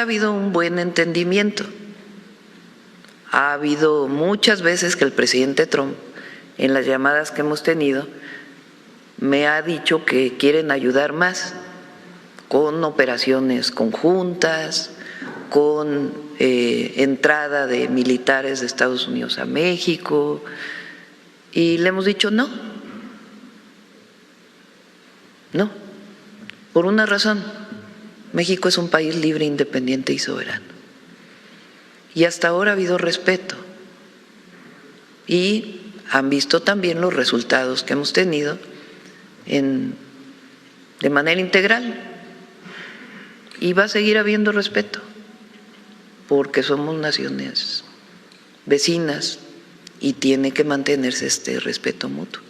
ha habido un buen entendimiento. Ha habido muchas veces que el presidente Trump, en las llamadas que hemos tenido, me ha dicho que quieren ayudar más con operaciones conjuntas, con entrada de militares de Estados Unidos a México, y le hemos dicho no, por una razón: México es un país libre, independiente y soberano. Y hasta ahora ha habido respeto. Y han visto también los resultados que hemos tenido de manera integral. Y va a seguir habiendo respeto, porque somos naciones vecinas y tiene que mantenerse este respeto mutuo.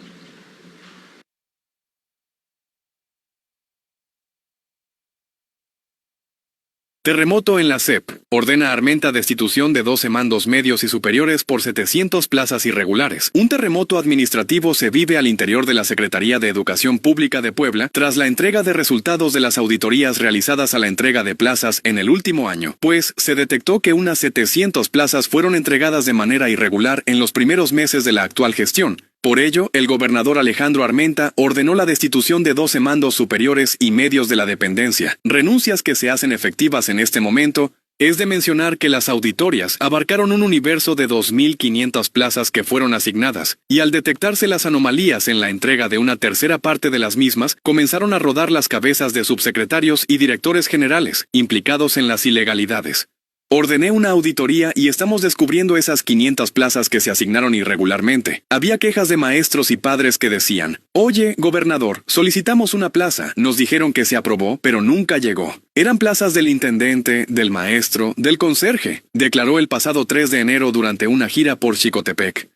Terremoto en la SEP. Ordena a Armenta destitución de 12 mandos medios y superiores por 700 plazas irregulares. Un terremoto administrativo se vive al interior de la Secretaría de Educación Pública de Puebla tras la entrega de resultados de las auditorías realizadas a la entrega de plazas en el último año, pues se detectó que unas 700 plazas fueron entregadas de manera irregular en los primeros meses de la actual gestión. Por ello, el gobernador Alejandro Armenta ordenó la destitución de 12 mandos superiores y medios de la dependencia. Renuncias que se hacen efectivas en este momento. Es de mencionar que las auditorias abarcaron un universo de 2.500 plazas que fueron asignadas, y al detectarse las anomalías en la entrega de una tercera parte de las mismas, comenzaron a rodar las cabezas de subsecretarios y directores generales implicados en las ilegalidades. Ordené una auditoría y estamos descubriendo esas 500 plazas que se asignaron irregularmente. Había quejas de maestros y padres que decían: «Oye, gobernador, solicitamos una plaza. Nos dijeron que se aprobó, pero nunca llegó». Eran plazas del intendente, del maestro, del conserje, declaró el pasado 3 de enero durante una gira por Xicotepec.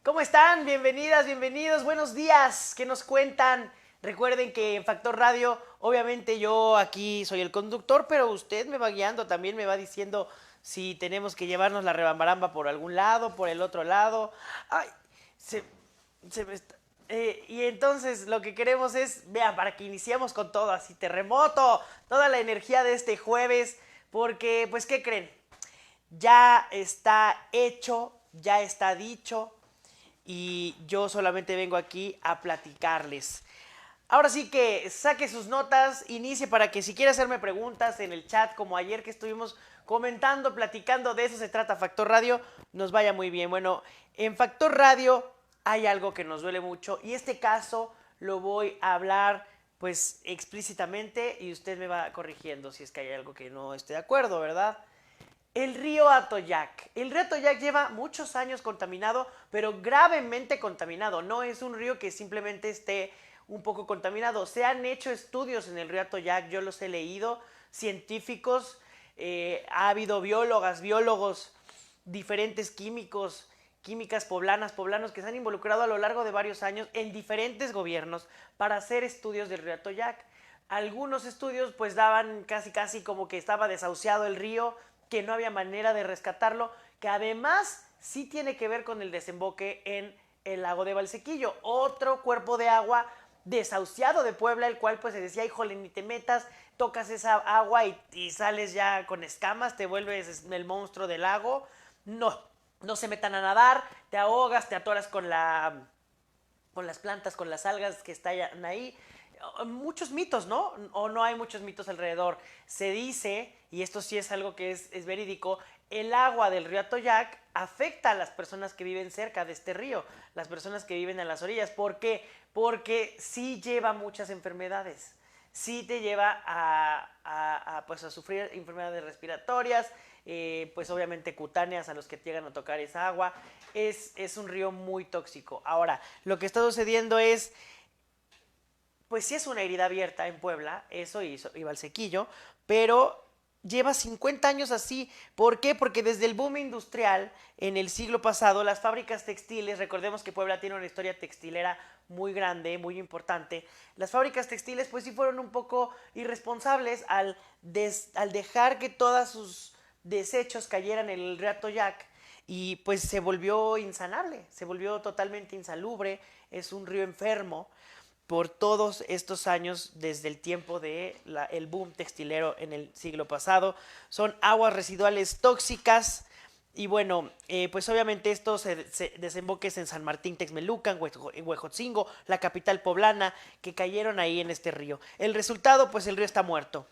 ¿Cómo están? Bienvenidas, bienvenidos, buenos días. ¿Qué nos cuentan? Recuerden que en Factor Radio, obviamente yo aquí soy el conductor, pero usted me va guiando, también me va diciendo si tenemos que llevarnos la rebambaramba por algún lado, por el otro lado. Ay, se me está... y entonces lo que queremos es, vean, para que iniciemos con todo, así terremoto, toda la energía de este jueves, porque, pues, ¿qué creen? Ya está hecho, ya está dicho, y yo solamente vengo aquí a platicarles. Ahora sí que saque sus notas, inicie para que si quiere hacerme preguntas en el chat, como ayer que estuvimos comentando, platicando, de eso se trata Factor Radio, nos vaya muy bien. Bueno, en Factor Radio hay algo que nos duele mucho y este caso lo voy a hablar pues explícitamente y usted me va corrigiendo si es que hay algo que no esté de acuerdo, ¿verdad? El río Atoyac. El río Atoyac lleva muchos años contaminado, pero gravemente contaminado. No es un río que simplemente esté un poco contaminado. Se han hecho estudios en el río Atoyac, yo los he leído, científicos, ha habido biólogas, biólogos, diferentes químicos, químicas poblanas, poblanos que se han involucrado a lo largo de varios años en diferentes gobiernos para hacer estudios del río Atoyac. Algunos estudios pues daban casi como que estaba desahuciado el río, que no había manera de rescatarlo, que además sí tiene que ver con el desemboque en el lago de Valsequillo, otro cuerpo de agua desahuciado de Puebla, el cual pues se decía, híjole, ni te metas, tocas esa agua y sales ya con escamas, te vuelves el monstruo del lago. No se metan a nadar, te ahogas, te atoras con las plantas, con las algas que están ahí. Muchos mitos, ¿no? O no hay muchos mitos alrededor. Se dice, y esto sí es algo que es verídico, el agua del río Atoyac afecta a las personas que viven cerca de este río, las personas que viven en las orillas. ¿Por qué? Porque sí lleva muchas enfermedades. Sí te lleva pues a sufrir enfermedades respiratorias, pues obviamente cutáneas a los que llegan a tocar esa agua. Es un río muy tóxico. Ahora, lo que está sucediendo es pues sí es una herida abierta en Puebla, eso y Valsequillo, pero lleva 50 años así. ¿Por qué? Porque desde el boom industrial en el siglo pasado, las fábricas textiles, recordemos que Puebla tiene una historia textilera muy grande, muy importante, las fábricas textiles pues sí fueron un poco irresponsables al dejar que todos sus desechos cayeran en el río Atoyac y pues se volvió insanable, se volvió totalmente insalubre, es un río enfermo por todos estos años desde el tiempo de el boom textilero en el siglo pasado. Son aguas residuales tóxicas y bueno, pues obviamente esto se desemboques en San Martín Texmelucan, en Huejotzingo, la capital poblana, que cayeron ahí en este río. El resultado, pues el río está muerto.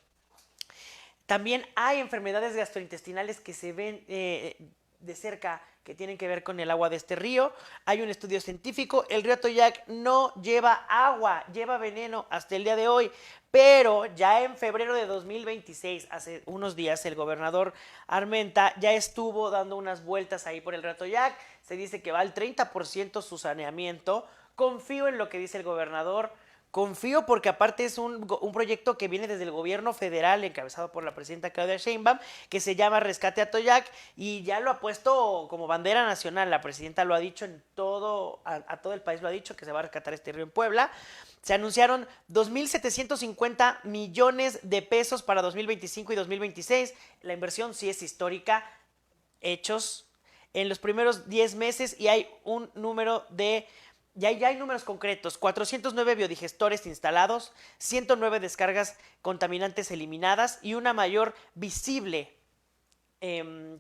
También hay enfermedades gastrointestinales que se ven de cerca que tienen que ver con el agua de este río. Hay un estudio científico, el río Atoyac no lleva agua, lleva veneno hasta el día de hoy, pero ya en febrero de 2026, hace unos días, el gobernador Armenta ya estuvo dando unas vueltas ahí por el río Atoyac, se dice que va al 30% su saneamiento. Confío en lo que dice el gobernador. Confío porque aparte es un proyecto que viene desde el gobierno federal encabezado por la presidenta Claudia Sheinbaum, que se llama Rescate Atoyac y ya lo ha puesto como bandera nacional. La presidenta lo ha dicho en todo, a todo el país lo ha dicho, que se va a rescatar este río en Puebla. Se anunciaron 2.750 millones de pesos para 2025 y 2026. La inversión sí es histórica, hechos en los primeros 10 meses y hay un número de... Ya hay números concretos, 409 biodigestores instalados, 109 descargas contaminantes eliminadas y una mayor visible,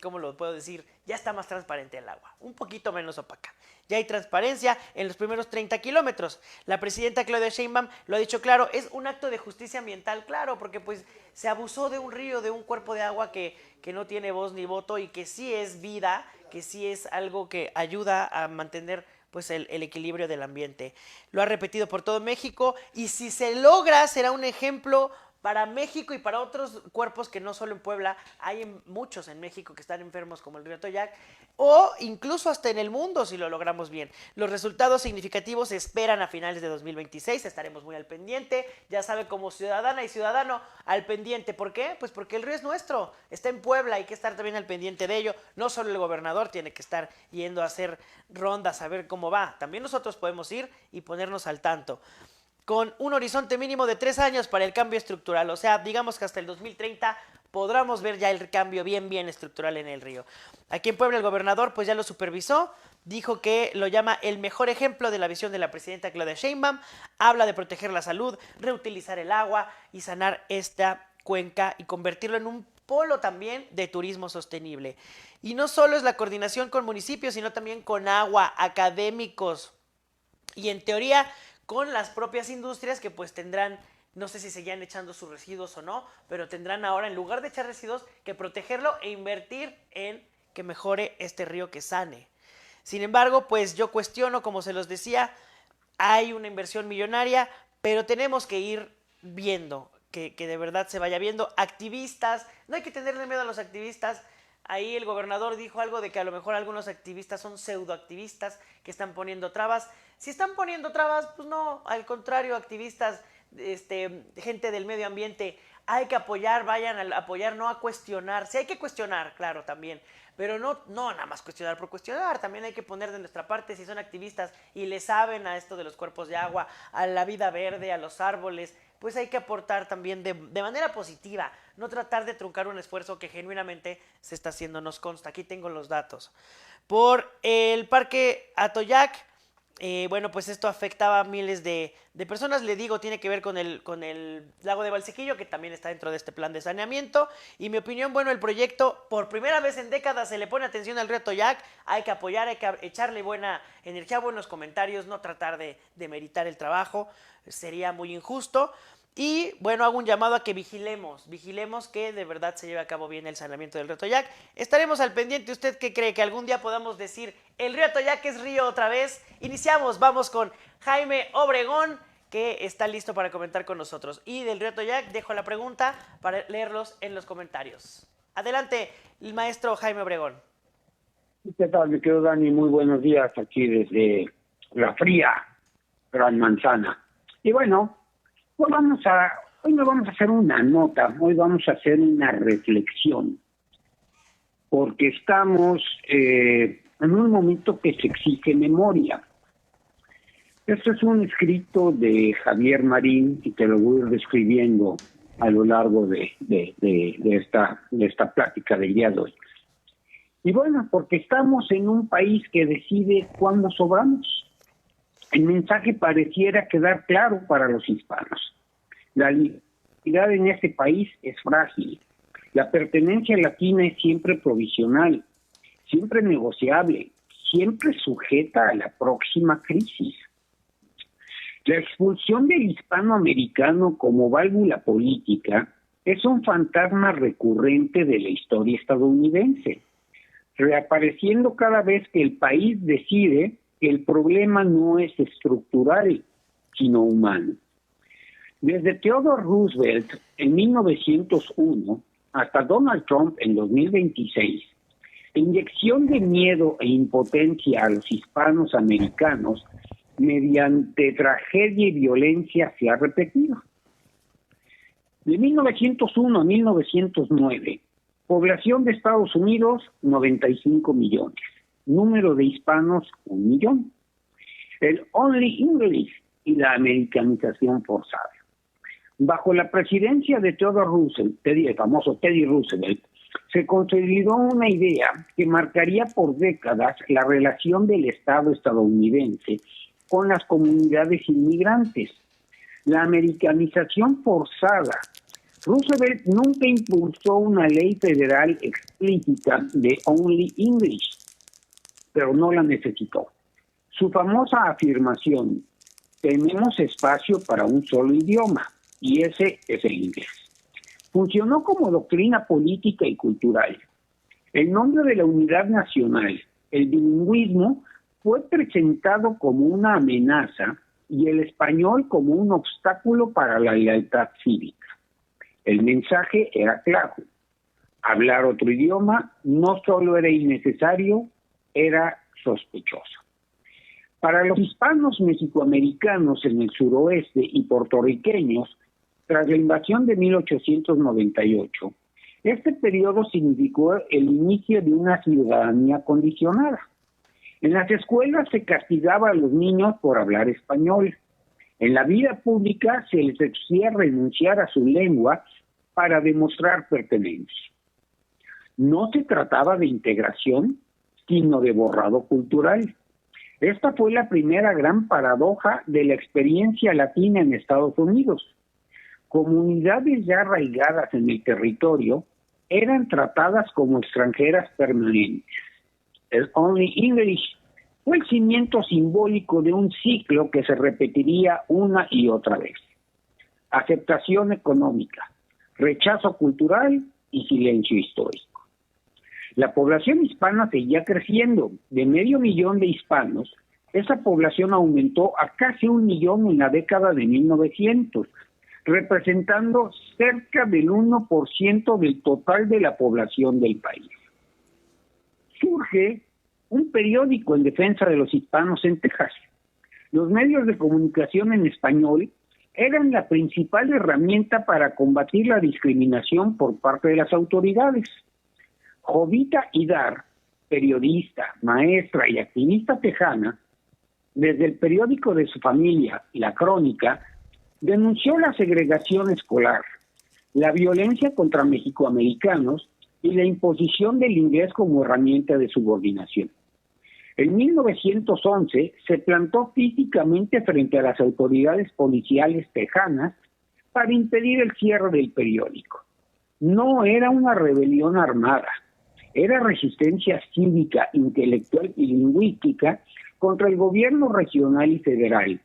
¿cómo lo puedo decir? Ya está más transparente el agua, un poquito menos opaca. Ya hay transparencia en los primeros 30 kilómetros. La presidenta Claudia Sheinbaum lo ha dicho claro, es un acto de justicia ambiental, claro, porque pues se abusó de un río, de un cuerpo de agua que no tiene voz ni voto y que sí es vida, que sí es algo que ayuda a mantener pues el equilibrio del ambiente. Lo ha repetido por todo México y si se logra será un ejemplo para México y para otros cuerpos que no solo en Puebla, hay muchos en México que están enfermos como el río Atoyac, o incluso hasta en el mundo si lo logramos bien. Los resultados significativos se esperan a finales de 2026, estaremos muy al pendiente, ya sabe, como ciudadana y ciudadano al pendiente. ¿Por qué? Pues porque el río es nuestro, está en Puebla, hay que estar también al pendiente de ello. No solo el gobernador tiene que estar yendo a hacer rondas a ver cómo va, también nosotros podemos ir y ponernos al tanto con un horizonte mínimo de 3 años para el cambio estructural. O sea, digamos que hasta el 2030 podremos ver ya el cambio bien estructural en el río. Aquí en Puebla el gobernador pues ya lo supervisó, dijo que lo llama el mejor ejemplo de la visión de la presidenta Claudia Sheinbaum, habla de proteger la salud, reutilizar el agua y sanar esta cuenca y convertirlo en un polo también de turismo sostenible. Y no solo es la coordinación con municipios, sino también con agua, académicos y en teoría con las propias industrias que pues tendrán, no sé si seguían echando sus residuos o no, pero tendrán ahora en lugar de echar residuos que protegerlo e invertir en que mejore este río, que sane. Sin embargo, pues yo cuestiono, como se los decía, hay una inversión millonaria, pero tenemos que ir viendo, que de verdad se vaya viendo. Activistas, no hay que tenerle miedo a los activistas. Ahí el gobernador dijo algo de que a lo mejor algunos activistas son pseudoactivistas que están poniendo trabas. Si están poniendo trabas, pues no, al contrario, activistas, gente del medio ambiente, hay que apoyar, vayan a apoyar, no a cuestionar. Sí hay que cuestionar, claro, también, pero no nada más cuestionar por cuestionar, también hay que poner de nuestra parte si son activistas y le saben a esto de los cuerpos de agua, a la vida verde, a los árboles, pues hay que aportar también de manera positiva, no tratar de truncar un esfuerzo que genuinamente se está haciendo, nos consta. Aquí tengo los datos. Por el parque Atoyac, bueno, pues esto afectaba a miles de personas, le digo, tiene que ver con el lago de Valsequillo, que también está dentro de este plan de saneamiento, y mi opinión, bueno, el proyecto, por primera vez en décadas se le pone atención al río Atoyac, hay que apoyar, hay que echarle buena energía, buenos comentarios, no tratar de demeritar el trabajo, sería muy injusto. Y bueno, hago un llamado a que vigilemos que de verdad se lleve a cabo bien el saneamiento del río Atoyac. Estaremos al pendiente. ¿Usted qué cree? ¿Que algún día podamos decir el río Atoyac es río otra vez? Iniciamos, vamos con Jaime Obregón, que está listo para comentar con nosotros. Y del río Atoyac dejo la pregunta para leerlos en los comentarios. Adelante, el maestro Jaime Obregón. ¿Qué tal, mi querido Dani? Muy buenos días aquí desde la fría Gran Manzana. Y bueno, Hoy no vamos a hacer una nota, hoy vamos a hacer una reflexión, porque estamos en un momento que se exige memoria. Esto es un escrito de Javier Marín y te lo voy a ir describiendo a lo largo de esta plática del día de hoy. Y bueno, porque estamos en un país que decide cuándo sobramos. El mensaje pareciera quedar claro para los hispanos. La identidad en este país es frágil. La pertenencia latina es siempre provisional, siempre negociable, siempre sujeta a la próxima crisis. La expulsión del hispanoamericano como válvula política es un fantasma recurrente de la historia estadounidense, reapareciendo cada vez que el país decide que el problema no es estructural, sino humano. Desde Theodore Roosevelt en 1901 hasta Donald Trump en 2026, la inyección de miedo e impotencia a los hispanos americanos mediante tragedia y violencia se ha repetido. De 1901 a 1909, población de Estados Unidos, 95 millones. Número de hispanos, 1 millón. El Only English y la americanización forzada. Bajo la presidencia de Theodore Roosevelt, el famoso Teddy Roosevelt, se consolidó una idea que marcaría por décadas la relación del Estado estadounidense con las comunidades inmigrantes. La americanización forzada. Roosevelt nunca impulsó una ley federal explícita de Only English, pero no la necesitó. Su famosa afirmación, tenemos espacio para un solo idioma, y ese es el inglés. Funcionó como doctrina política y cultural. El nombre de la unidad nacional, el bilingüismo, fue presentado como una amenaza y el español como un obstáculo para la lealtad cívica. El mensaje era claro. Hablar otro idioma no solo era innecesario, era sospechoso. Para los hispanos mexicoamericanos en el suroeste y puertorriqueños, tras la invasión de 1898, este periodo significó el inicio de una ciudadanía condicionada. En las escuelas se castigaba a los niños por hablar español. En la vida pública se les exigía renunciar a su lengua para demostrar pertenencia. No se trataba de integración, sino de borrado cultural. Esta fue la primera gran paradoja de la experiencia latina en Estados Unidos. Comunidades ya arraigadas en el territorio eran tratadas como extranjeras permanentes. El Only English fue el cimiento simbólico de un ciclo que se repetiría una y otra vez. Aceptación económica, rechazo cultural y silencio histórico. La población hispana seguía creciendo. De 500,000 de hispanos, esa población aumentó a casi 1 millón en la década de 1900, representando cerca del 1% del total de la población del país. Surge un periódico en defensa de los hispanos en Texas. Los medios de comunicación en español eran la principal herramienta para combatir la discriminación por parte de las autoridades. Jovita Hidar, periodista, maestra y activista tejana, desde el periódico de su familia, La Crónica, denunció la segregación escolar, la violencia contra mexicoamericanos y la imposición del inglés como herramienta de subordinación. En 1911 se plantó físicamente frente a las autoridades policiales tejanas para impedir el cierre del periódico. No era una rebelión armada, era resistencia cívica, intelectual y lingüística contra el gobierno regional y federal,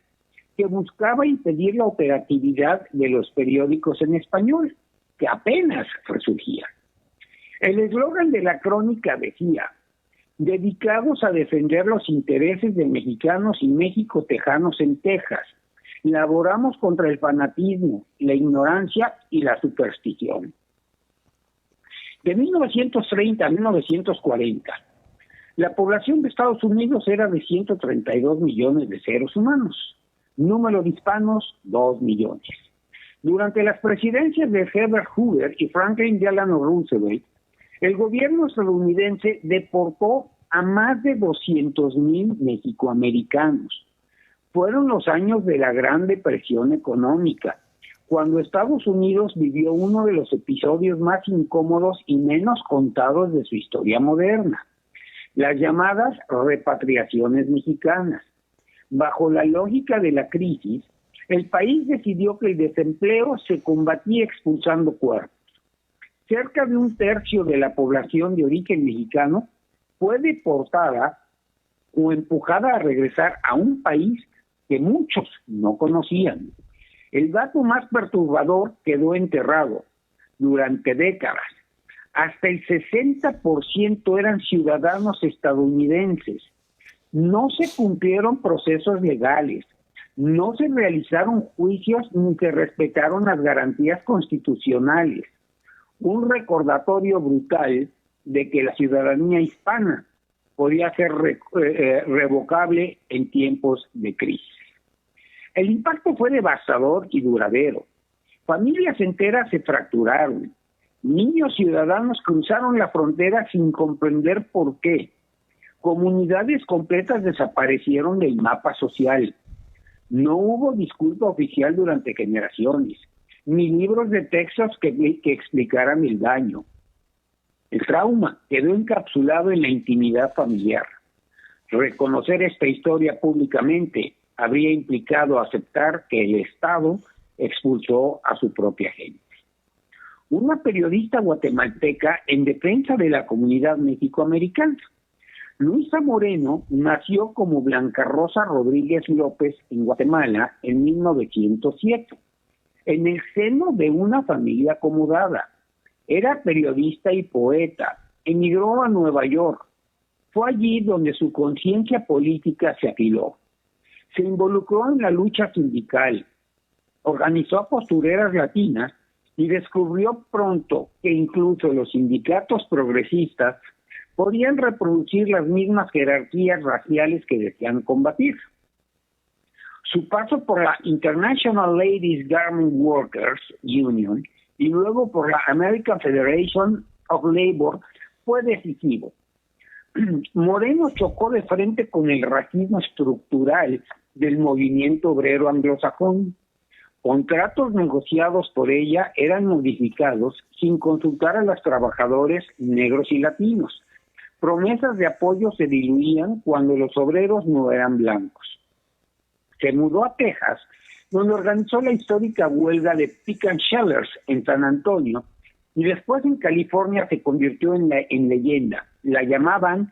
que buscaba impedir la operatividad de los periódicos en español, que apenas resurgían. El eslogan de La Crónica decía: dedicados a defender los intereses de mexicanos y mexicotejanos en Texas, laboramos contra el fanatismo, la ignorancia y la superstición. De 1930 a 1940, la población de Estados Unidos era de 132 millones de seres humanos. Número de hispanos, 2 millones. Durante las presidencias de Herbert Hoover y Franklin Delano Roosevelt, el gobierno estadounidense deportó a más de 200,000 mexicoamericanos. Fueron los años de la Gran Depresión económica, cuando Estados Unidos vivió uno de los episodios más incómodos y menos contados de su historia moderna, las llamadas repatriaciones mexicanas. Bajo la lógica de la crisis, el país decidió que el desempleo se combatía expulsando cuerpos. Cerca de un tercio de la población de origen mexicano fue deportada o empujada a regresar a un país que muchos no conocían. El dato más perturbador quedó enterrado durante décadas. Hasta el 60% eran ciudadanos estadounidenses. No se cumplieron procesos legales, no se realizaron juicios ni se respetaron las garantías constitucionales. Un recordatorio brutal de que la ciudadanía hispana podía ser revocable en tiempos de crisis. El impacto fue devastador y duradero. Familias enteras se fracturaron. Niños ciudadanos cruzaron la frontera sin comprender por qué. Comunidades completas desaparecieron del mapa social. No hubo disculpa oficial durante generaciones, ni libros de textos que explicaran el daño. El trauma quedó encapsulado en la intimidad familiar. Reconocer esta historia públicamente habría implicado aceptar que el Estado expulsó a su propia gente. Una periodista guatemalteca en defensa de la comunidad mexicoamericana. Luisa Moreno nació como Blanca Rosa Rodríguez López en Guatemala en 1907, en el seno de una familia acomodada. Era periodista y poeta. Emigró a Nueva York. Fue allí donde su conciencia política se afiló. Se involucró en la lucha sindical. Organizó postureras latinas y descubrió pronto que incluso los sindicatos progresistas podían reproducir las mismas jerarquías raciales que desean combatir. Su paso por la International Ladies Garment Workers Union y luego por la American Federation of Labor fue decisivo. Moreno chocó de frente con el racismo estructural del movimiento obrero anglosajón. Contratos negociados por ella eran modificados sin consultar a los trabajadores negros y latinos. Promesas de apoyo se diluían cuando los obreros no eran blancos. Se mudó a Texas, donde organizó la histórica huelga de Pick and Shellers en San Antonio, y después en California se convirtió en leyenda. La llamaban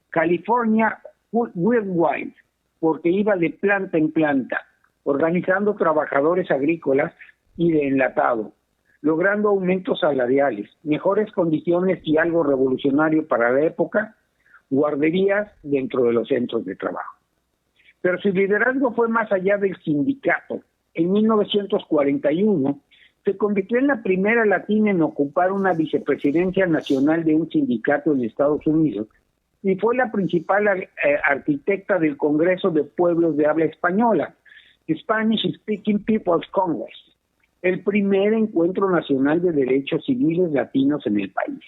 California Worldwide, porque iba de planta en planta, organizando trabajadores agrícolas y de enlatado, logrando aumentos salariales, mejores condiciones y algo revolucionario para la época, guarderías dentro de los centros de trabajo. Pero su liderazgo fue más allá del sindicato. En 1941 se convirtió en la primera latina en ocupar una vicepresidencia nacional de un sindicato en Estados Unidos y fue la principal arquitecta del Congreso de Pueblos de Habla Española, Spanish Speaking People's Congress, el primer encuentro nacional de derechos civiles latinos en el país.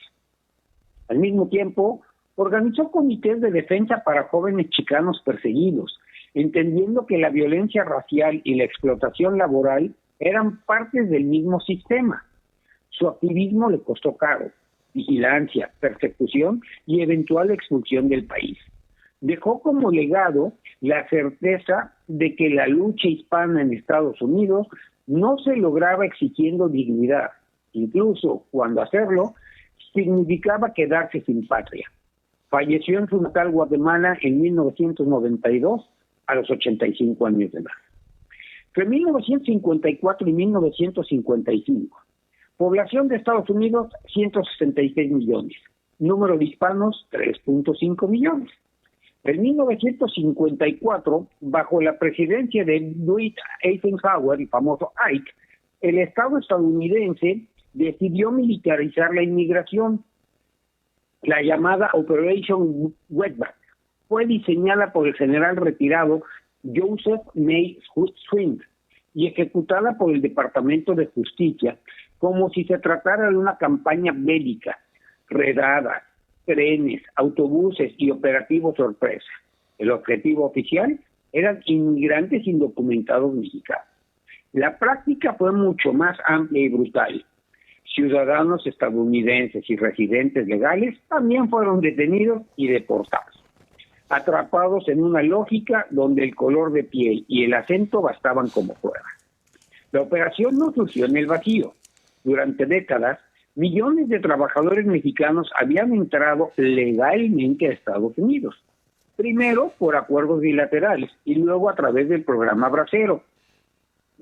Al mismo tiempo, organizó comités de defensa para jóvenes chicanos perseguidos, entendiendo que la violencia racial y la explotación laboral eran partes del mismo sistema. Su activismo le costó caro: vigilancia, persecución y eventual expulsión del país. Dejó como legado la certeza de que la lucha hispana en Estados Unidos no se lograba exigiendo dignidad, incluso cuando hacerlo significaba quedarse sin patria. Falleció en su natal Guatemala en 1992 a los 85 años de edad. Entre 1954 y 1955, población de Estados Unidos 166 millones, número de hispanos 3.5 millones. En 1954, bajo la presidencia de Dwight Eisenhower, el famoso Ike, el Estado estadounidense decidió militarizar la inmigración. La llamada Operation Wetback fue diseñada por el general retirado Joseph May Swing y ejecutada por el Departamento de Justicia como si se tratara de una campaña bélica, redadas, trenes, autobuses y operativos sorpresa. El objetivo oficial eran inmigrantes indocumentados mexicanos. La práctica fue mucho más amplia y brutal. Ciudadanos estadounidenses y residentes legales también fueron detenidos y deportados, atrapados en una lógica donde el color de piel y el acento bastaban como prueba. La operación no surgió en el vacío. Durante décadas, millones de trabajadores mexicanos habían entrado legalmente a Estados Unidos, primero por acuerdos bilaterales y luego a través del programa Bracero,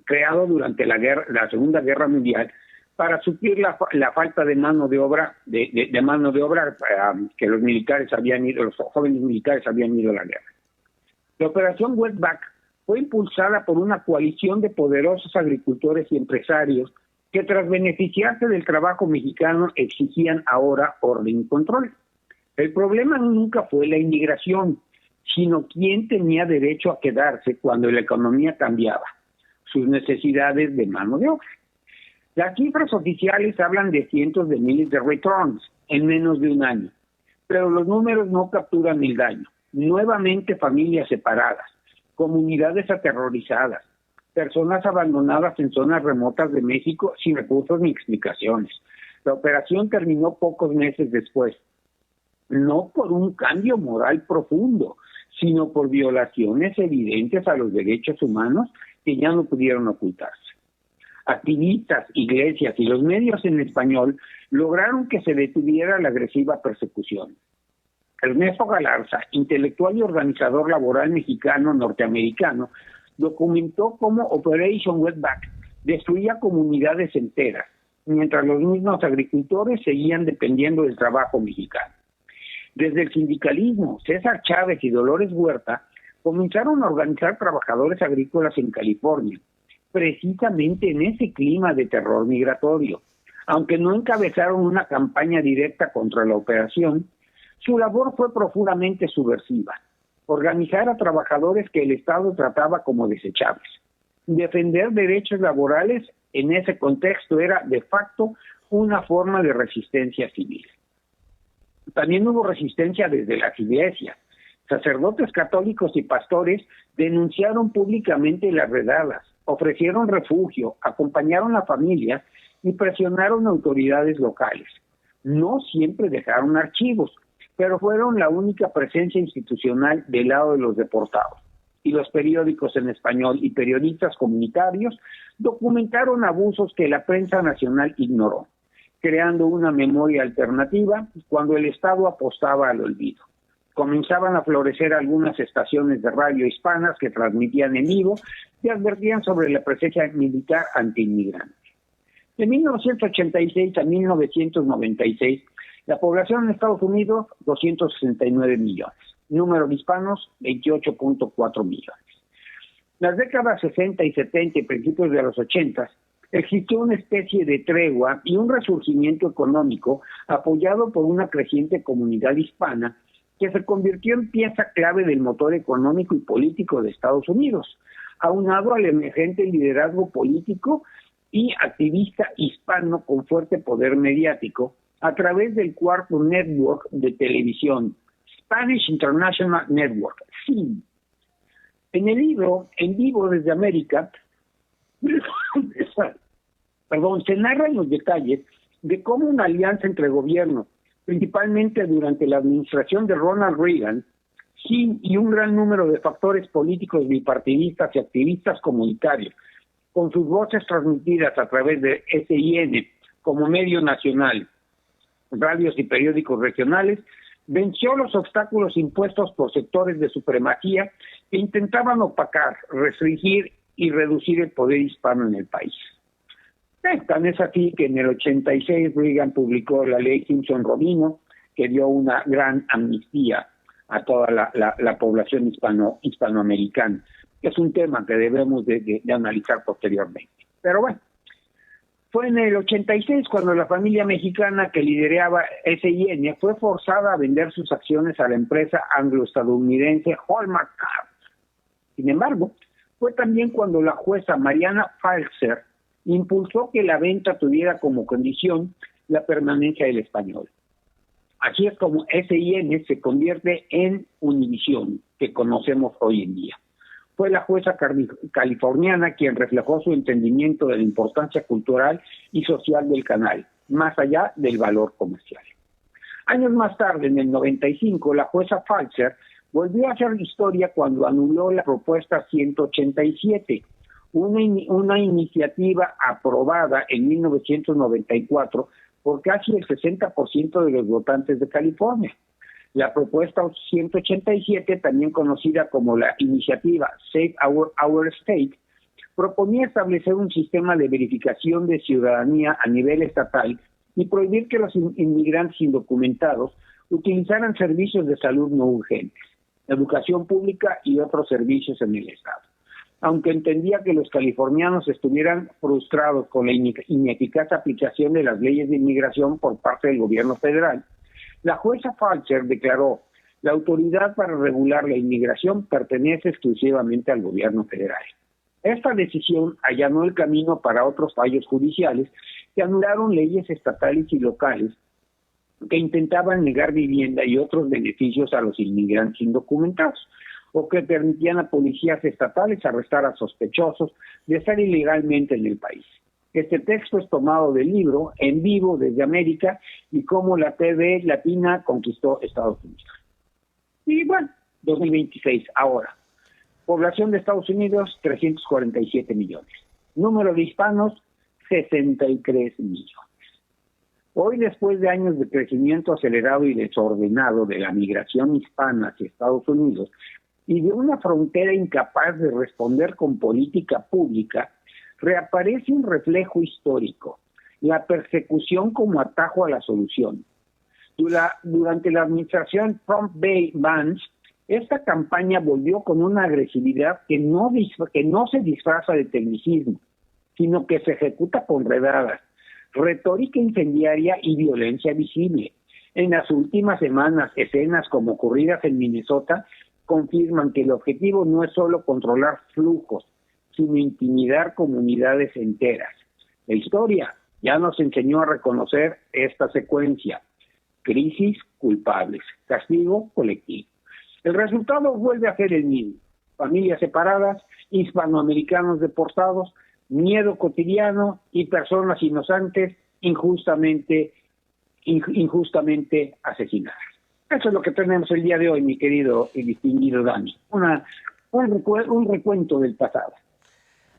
creado durante la Segunda Guerra Mundial para suplir la falta de mano de obra que los militares habían ido, los jóvenes militares habían ido a la guerra. La operación Wetback fue impulsada por una coalición de poderosos agricultores y empresarios que tras beneficiarse del trabajo mexicano exigían ahora orden y control. El problema nunca fue la inmigración, sino quién tenía derecho a quedarse cuando la economía cambiaba, sus necesidades de mano de obra. Las cifras oficiales hablan de cientos de miles de returns en menos de un año, pero los números no capturan el daño. Nuevamente familias separadas, comunidades aterrorizadas, personas abandonadas en zonas remotas de México sin recursos ni explicaciones. La operación terminó pocos meses después, no por un cambio moral profundo, sino por violaciones evidentes a los derechos humanos que ya no pudieron ocultarse. Activistas, iglesias y los medios en español lograron que se detuviera la agresiva persecución. Ernesto Galarza, intelectual y organizador laboral mexicano norteamericano, documentó cómo Operation Wetback destruía comunidades enteras, mientras los mismos agricultores seguían dependiendo del trabajo mexicano. Desde el sindicalismo, César Chávez y Dolores Huerta comenzaron a organizar trabajadores agrícolas en California, precisamente en ese clima de terror migratorio. Aunque no encabezaron una campaña directa contra la operación, su labor fue profundamente subversiva. Organizar a trabajadores que el Estado trataba como desechables. Defender derechos laborales en ese contexto era de facto una forma de resistencia civil. También hubo resistencia desde las iglesias. Sacerdotes católicos y pastores denunciaron públicamente las redadas, ofrecieron refugio, acompañaron a familias y presionaron a autoridades locales. No siempre dejaron archivos, pero fueron la única presencia institucional del lado de los deportados. Y los periódicos en español y periodistas comunitarios documentaron abusos que la prensa nacional ignoró, creando una memoria alternativa cuando el Estado apostaba al olvido. Comenzaban a florecer algunas estaciones de radio hispanas que transmitían en vivo y advertían sobre la presencia militar antiinmigrante. De 1986 a 1996, la población en Estados Unidos, 269 millones. Número de hispanos, 28.4 millones. Las décadas 60 y 70 y principios de los 80 existió una especie de tregua y un resurgimiento económico apoyado por una creciente comunidad hispana que se convirtió en pieza clave del motor económico y político de Estados Unidos, aunado al emergente liderazgo político y activista hispano con fuerte poder mediático a través del cuarto network de televisión, Spanish International Network, SIN. En el libro, En Vivo desde América, se narran los detalles de cómo una alianza entre gobiernos, principalmente durante la administración de Ronald Reagan, SIN y un gran número de factores políticos bipartidistas y activistas comunitarios, con sus voces transmitidas a través de SIN como medio nacional, radios y periódicos regionales, venció los obstáculos impuestos por sectores de supremacía que intentaban opacar, restringir y reducir el poder hispano en el país. Tan es así que en el 86 Reagan publicó la ley Simpson-Robino, que dio una gran amnistía a toda la población hispanoamericana, que es un tema que debemos de analizar posteriormente. Pero bueno, fue en el 86 cuando la familia mexicana que lideraba SIN fue forzada a vender sus acciones a la empresa anglo-estadounidense Hallmark Cards. Sin embargo, Fue también cuando la jueza Mariana Falser impulsó que la venta tuviera como condición la permanencia del español. Así es como SIN se convierte en Univisión, que conocemos hoy en día. Fue la jueza californiana quien reflejó su entendimiento de la importancia cultural y social del canal, más allá del valor comercial. Años más tarde, en el 95, la jueza Falser volvió a hacer historia cuando anuló la propuesta 187, una iniciativa aprobada en 1994 por casi el 60% de los votantes de California. La propuesta 187, también conocida como la iniciativa Save Our State, proponía establecer un sistema de verificación de ciudadanía a nivel estatal y prohibir que los inmigrantes indocumentados utilizaran servicios de salud no urgentes, educación pública y otros servicios en el estado. Aunque entendía que los californianos estuvieran frustrados con la ineficaz aplicación de las leyes de inmigración por parte del gobierno federal, la jueza Falser declaró: la autoridad para regular la inmigración pertenece exclusivamente al gobierno federal. Esta decisión allanó el camino para otros fallos judiciales que anularon leyes estatales y locales que intentaban negar vivienda y otros beneficios a los inmigrantes indocumentados, o que permitían a policías estatales arrestar a sospechosos de estar ilegalmente en el país. Este texto es tomado del libro En Vivo desde América y cómo la TV latina conquistó Estados Unidos. Y bueno, 2026, ahora. Población de Estados Unidos, 347 millones. Número de hispanos, 63 millones. Hoy, después de años de crecimiento acelerado y desordenado de la migración hispana hacia Estados Unidos y de una frontera incapaz de responder con política pública, reaparece un reflejo histórico: la persecución como atajo a la solución. Durante la administración Trump-Vance, esta campaña volvió con una agresividad que no se disfraza de tecnicismo, sino que se ejecuta con redadas, retórica incendiaria y violencia visible. En las últimas semanas, escenas como ocurridas en Minnesota confirman que el objetivo no es solo controlar flujos, sino intimidar comunidades enteras. La historia ya nos enseñó a reconocer esta secuencia: crisis, culpables, castigo, colectivo. El resultado vuelve a ser el mismo: familias separadas, hispanoamericanos deportados, miedo cotidiano y personas inocentes injustamente asesinadas. Eso es lo que tenemos el día de hoy, mi querido y distinguido Dani. Un recuento del pasado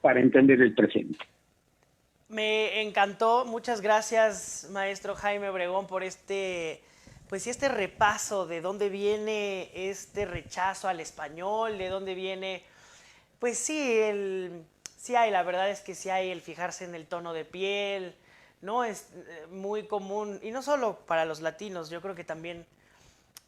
para entender el presente. Me encantó. Muchas gracias, maestro Jaime Obregón, por este repaso de dónde viene este rechazo al español, de dónde viene, pues sí, la verdad es que sí hay el fijarse en el tono de piel, ¿no? Es muy común, y no solo para los latinos, yo creo que también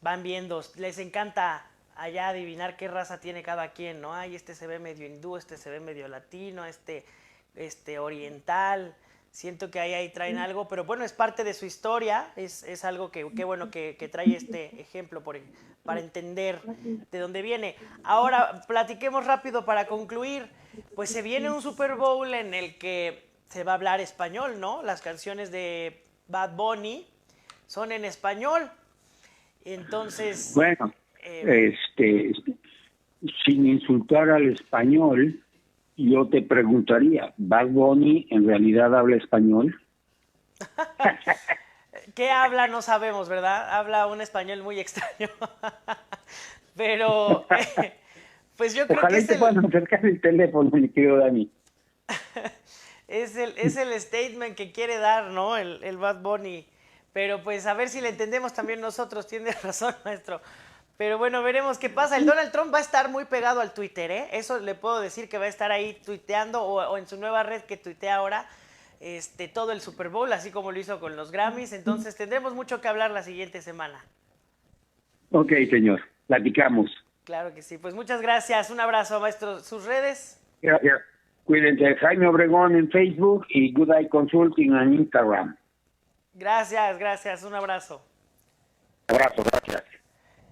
van viendo, les encanta allá adivinar qué raza tiene cada quien, ¿no? Ay, este se ve medio hindú, este se ve medio latino, este oriental. Siento que ahí traen algo, pero bueno, es parte de su historia, es algo que qué bueno que trae este ejemplo para entender de dónde viene. Ahora, platiquemos rápido para concluir. Pues se viene un Super Bowl en el que se va a hablar español, ¿no? Las canciones de Bad Bunny son en español. Entonces... Bueno, sin insultar al español, yo te preguntaría, ¿Bad Bunny en realidad habla español? ¿Qué habla? No sabemos, ¿verdad? Habla un español muy extraño. Pero, pues yo creo Ojalá que te puedan acercar el teléfono, mi querido Dani. es el statement que quiere dar, ¿no? El Bad Bunny. Pero pues a ver si le entendemos también nosotros. Tiene razón, maestro. Pero bueno, veremos qué pasa. El Donald Trump va a estar muy pegado al Twitter, ¿eh? Eso le puedo decir, que va a estar ahí tuiteando o en su nueva red que tuitea ahora todo el Super Bowl, así como lo hizo con los Grammys. Entonces tendremos mucho que hablar la siguiente semana. Ok, señor. Platicamos. Claro que sí. Pues muchas gracias. Un abrazo, maestro. ¿Sus redes? Gracias. Cuídense. Jaime Obregón en Facebook y Good Eye Consulting en Instagram. Gracias. Un abrazo. Abrazo, gracias.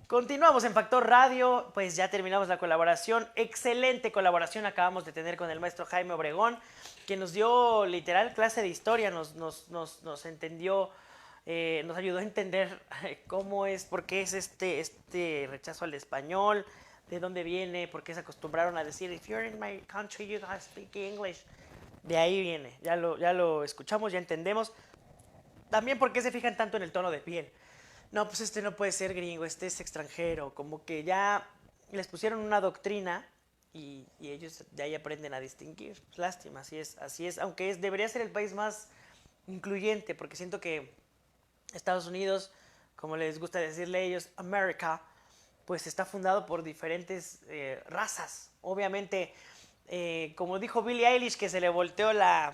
Continuamos en Factor Radio, pues ya terminamos la colaboración, excelente colaboración acabamos de tener con el maestro Jaime Obregón, que nos dio literal clase de historia, nos entendió, nos ayudó a entender cómo es, por qué es este rechazo al español, de dónde viene, por qué se acostumbraron a decir, if you're in my country, you gotta speak English. De ahí viene, ya lo escuchamos, ya entendemos. También por qué se fijan tanto en el tono de piel. No, pues este no puede ser gringo, este es extranjero. Como que ya les pusieron una doctrina y ellos de ahí aprenden a distinguir. Pues lástima, así es. Aunque debería ser el país más incluyente, porque siento que Estados Unidos, como les gusta decirle a ellos, America, pues está fundado por diferentes razas. Obviamente, como dijo Billie Eilish, que se le volteó la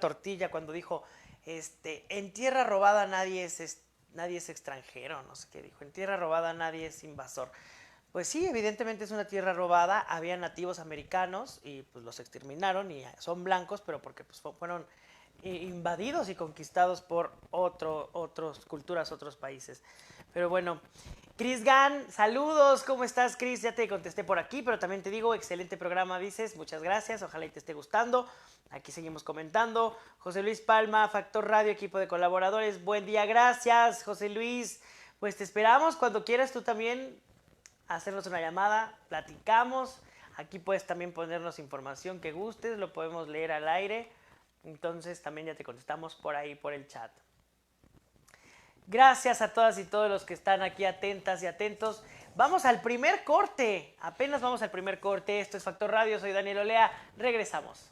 tortilla cuando dijo, en tierra robada nadie es extranjero, no sé qué dijo, en tierra robada nadie es invasor. Pues sí, evidentemente es una tierra robada, había nativos americanos y pues los exterminaron y son blancos, pero porque pues fueron invadidos y conquistados por otras culturas, otros países. Pero bueno, Chris Gann, saludos, ¿cómo estás, Chris? Ya te contesté por aquí, pero también te digo, excelente programa, dices, muchas gracias, ojalá y te esté gustando. Aquí seguimos comentando. José Luis Palma, Factor Radio, equipo de colaboradores, buen día, gracias, José Luis. Pues te esperamos cuando quieras tú también hacernos una llamada, platicamos. Aquí puedes también ponernos información que gustes, lo podemos leer al aire. Entonces también ya te contestamos por ahí, por el chat. Gracias a todas y todos los que están aquí atentas y atentos. Vamos al primer corte. Apenas vamos al primer corte. Esto es Factor Radio. Soy Daniel Olea. Regresamos.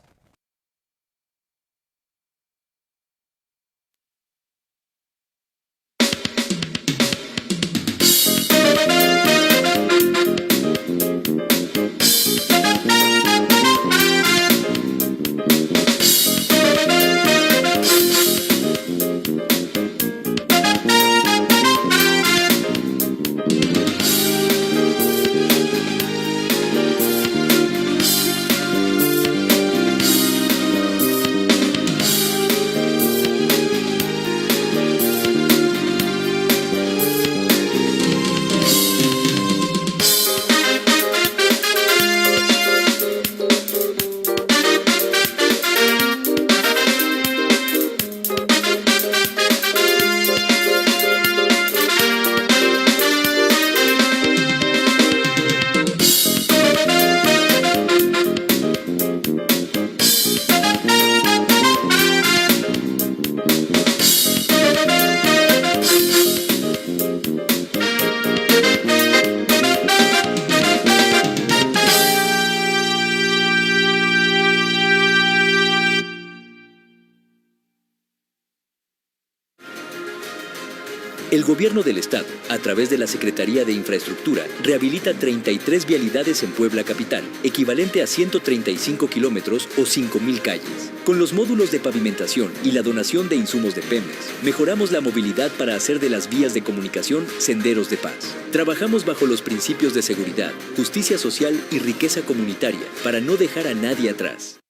El Gobierno del Estado, a través de la Secretaría de Infraestructura, rehabilita 33 vialidades en Puebla Capital, equivalente a 135 kilómetros o 5,000 calles. Con los módulos de pavimentación y la donación de insumos de Pemex, mejoramos la movilidad para hacer de las vías de comunicación senderos de paz. Trabajamos bajo los principios de seguridad, justicia social y riqueza comunitaria para no dejar a nadie atrás.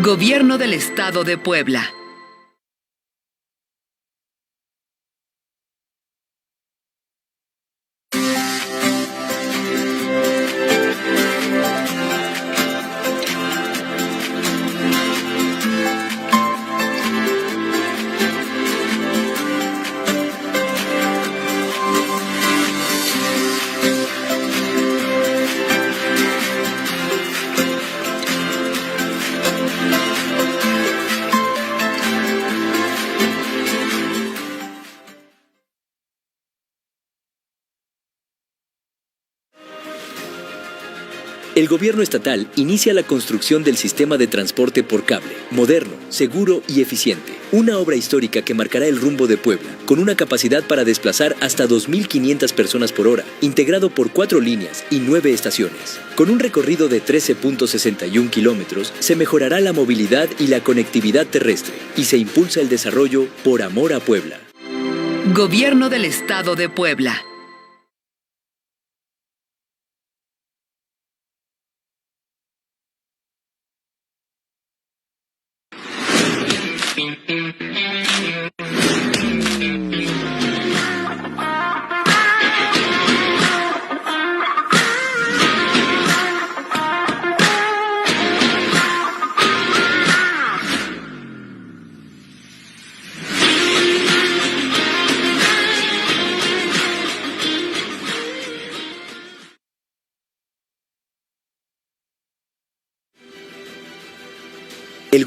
Gobierno del Estado de Puebla. El gobierno estatal inicia la construcción del sistema de transporte por cable, moderno, seguro y eficiente. Una obra histórica que marcará el rumbo de Puebla, con una capacidad para desplazar hasta 2,500 personas por hora, integrado por 4 líneas y 9 estaciones. Con un recorrido de 13.61 kilómetros, se mejorará la movilidad y la conectividad terrestre, y se impulsa el desarrollo por amor a Puebla. Gobierno del Estado de Puebla.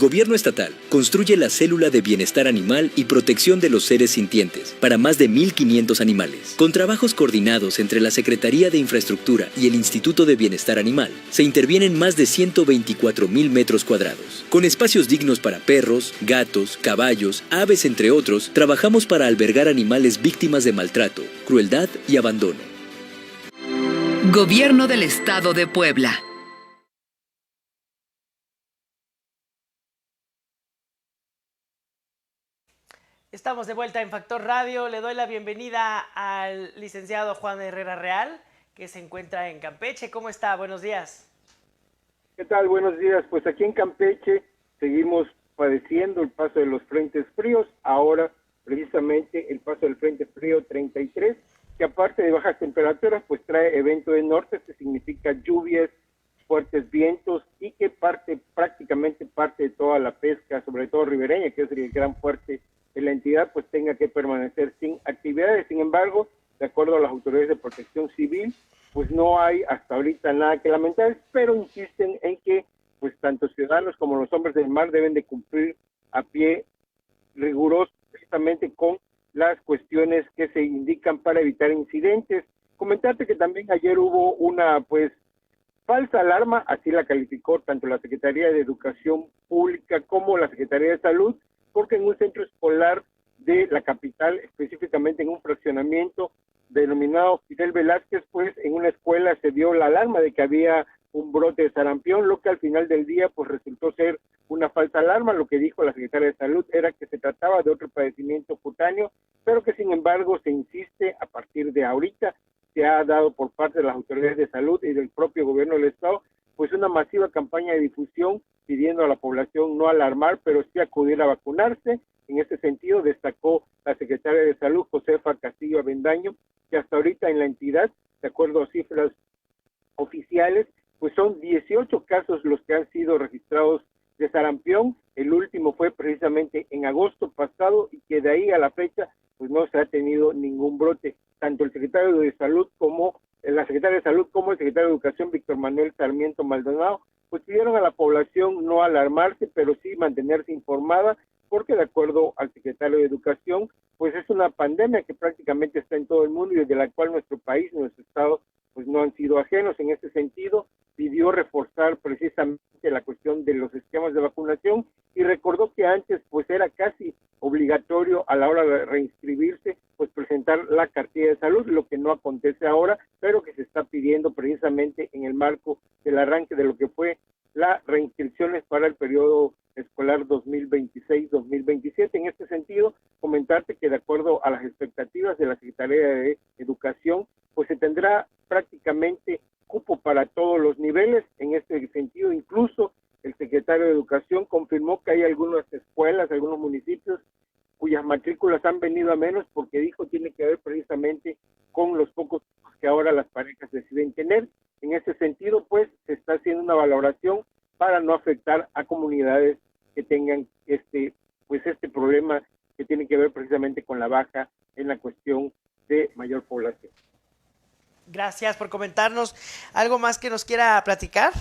gobierno estatal construye la célula de bienestar animal y protección de los seres sintientes para más de 1,500 animales. Con trabajos coordinados entre la Secretaría de Infraestructura y el Instituto de Bienestar Animal, se intervienen más de 124,000 metros cuadrados. Con espacios dignos para perros, gatos, caballos, aves, entre otros, trabajamos para albergar animales víctimas de maltrato, crueldad y abandono. Gobierno del Estado de Puebla. Estamos de vuelta en Factor Radio. Le doy la bienvenida al licenciado Juan Herrera Real, que se encuentra en Campeche. ¿Cómo está? Buenos días. ¿Qué tal? Buenos días. Pues aquí en Campeche seguimos padeciendo el paso de los frentes fríos. Ahora, precisamente, el paso del frente frío 33, que aparte de bajas temperaturas, pues trae evento de norte, que significa lluvias, fuertes vientos y que prácticamente parte de toda la pesca, sobre todo ribereña, que es el gran fuerte de la entidad, pues tenga que permanecer sin actividades. Sin embargo, de acuerdo a las autoridades de protección civil, pues no hay hasta ahorita nada que lamentar, pero insisten en que pues tanto ciudadanos como los hombres del mar deben de cumplir a pie riguroso precisamente con las cuestiones que se indican para evitar incidentes. Comentarte que también ayer hubo una pues falsa alarma, así la calificó tanto la Secretaría de Educación Pública como la Secretaría de Salud, porque en un centro escolar de la capital, específicamente en un fraccionamiento denominado Fidel Velázquez, pues en una escuela se dio la alarma de que había un brote de sarampión, lo que al final del día pues resultó ser una falsa alarma. Lo que dijo la Secretaria de Salud era que se trataba de otro padecimiento cutáneo, pero que sin embargo se insiste a partir de ahorita, se ha dado por parte de las autoridades de salud y del propio gobierno del estado pues una masiva campaña de difusión pidiendo a la población no alarmar, pero sí acudir a vacunarse. En ese sentido, destacó la secretaria de Salud, Josefa Castillo Avendaño, que hasta ahorita en la entidad, de acuerdo a cifras oficiales, pues son 18 casos los que han sido registrados de sarampión. El último fue precisamente en agosto pasado y que de ahí a la fecha pues no se ha tenido ningún brote. Tanto el secretario de Salud como la secretaria de Salud como el secretario de Educación, Víctor Manuel Sarmiento Maldonado, pues pidieron a la población no alarmarse, pero sí mantenerse informada, porque de acuerdo al secretario de Educación, pues es una pandemia que prácticamente está en todo el mundo y de la cual nuestro país, nuestro estado, pues no han sido ajenos. En ese sentido, pidió reforzar precisamente la cuestión de los esquemas de vacunación y recordó que antes pues era casi obligatorio a la hora de reinscribirse, pues presentar la cartilla de salud, lo que no acontece ahora, pero que se está pidiendo precisamente en el marco del arranque de lo que fue las reinscripciones para el periodo escolar 2026-2027. En este sentido, comentarte que de acuerdo a las expectativas de la Secretaría de Educación, pues se tendrá prácticamente cupo para todos los niveles. En este sentido, incluso el secretario de Educación confirmó que hay algunas escuelas, algunos municipios cuyas matrículas han venido a menos porque dijo tiene que ver precisamente con los pocos que ahora las parejas deciden tener. En ese sentido, pues se está haciendo una valoración para no afectar a comunidades que tengan este problema que tiene que ver precisamente con la baja en la cuestión de mayor población. Gracias por comentarnos. ¿Algo más que nos quiera platicar?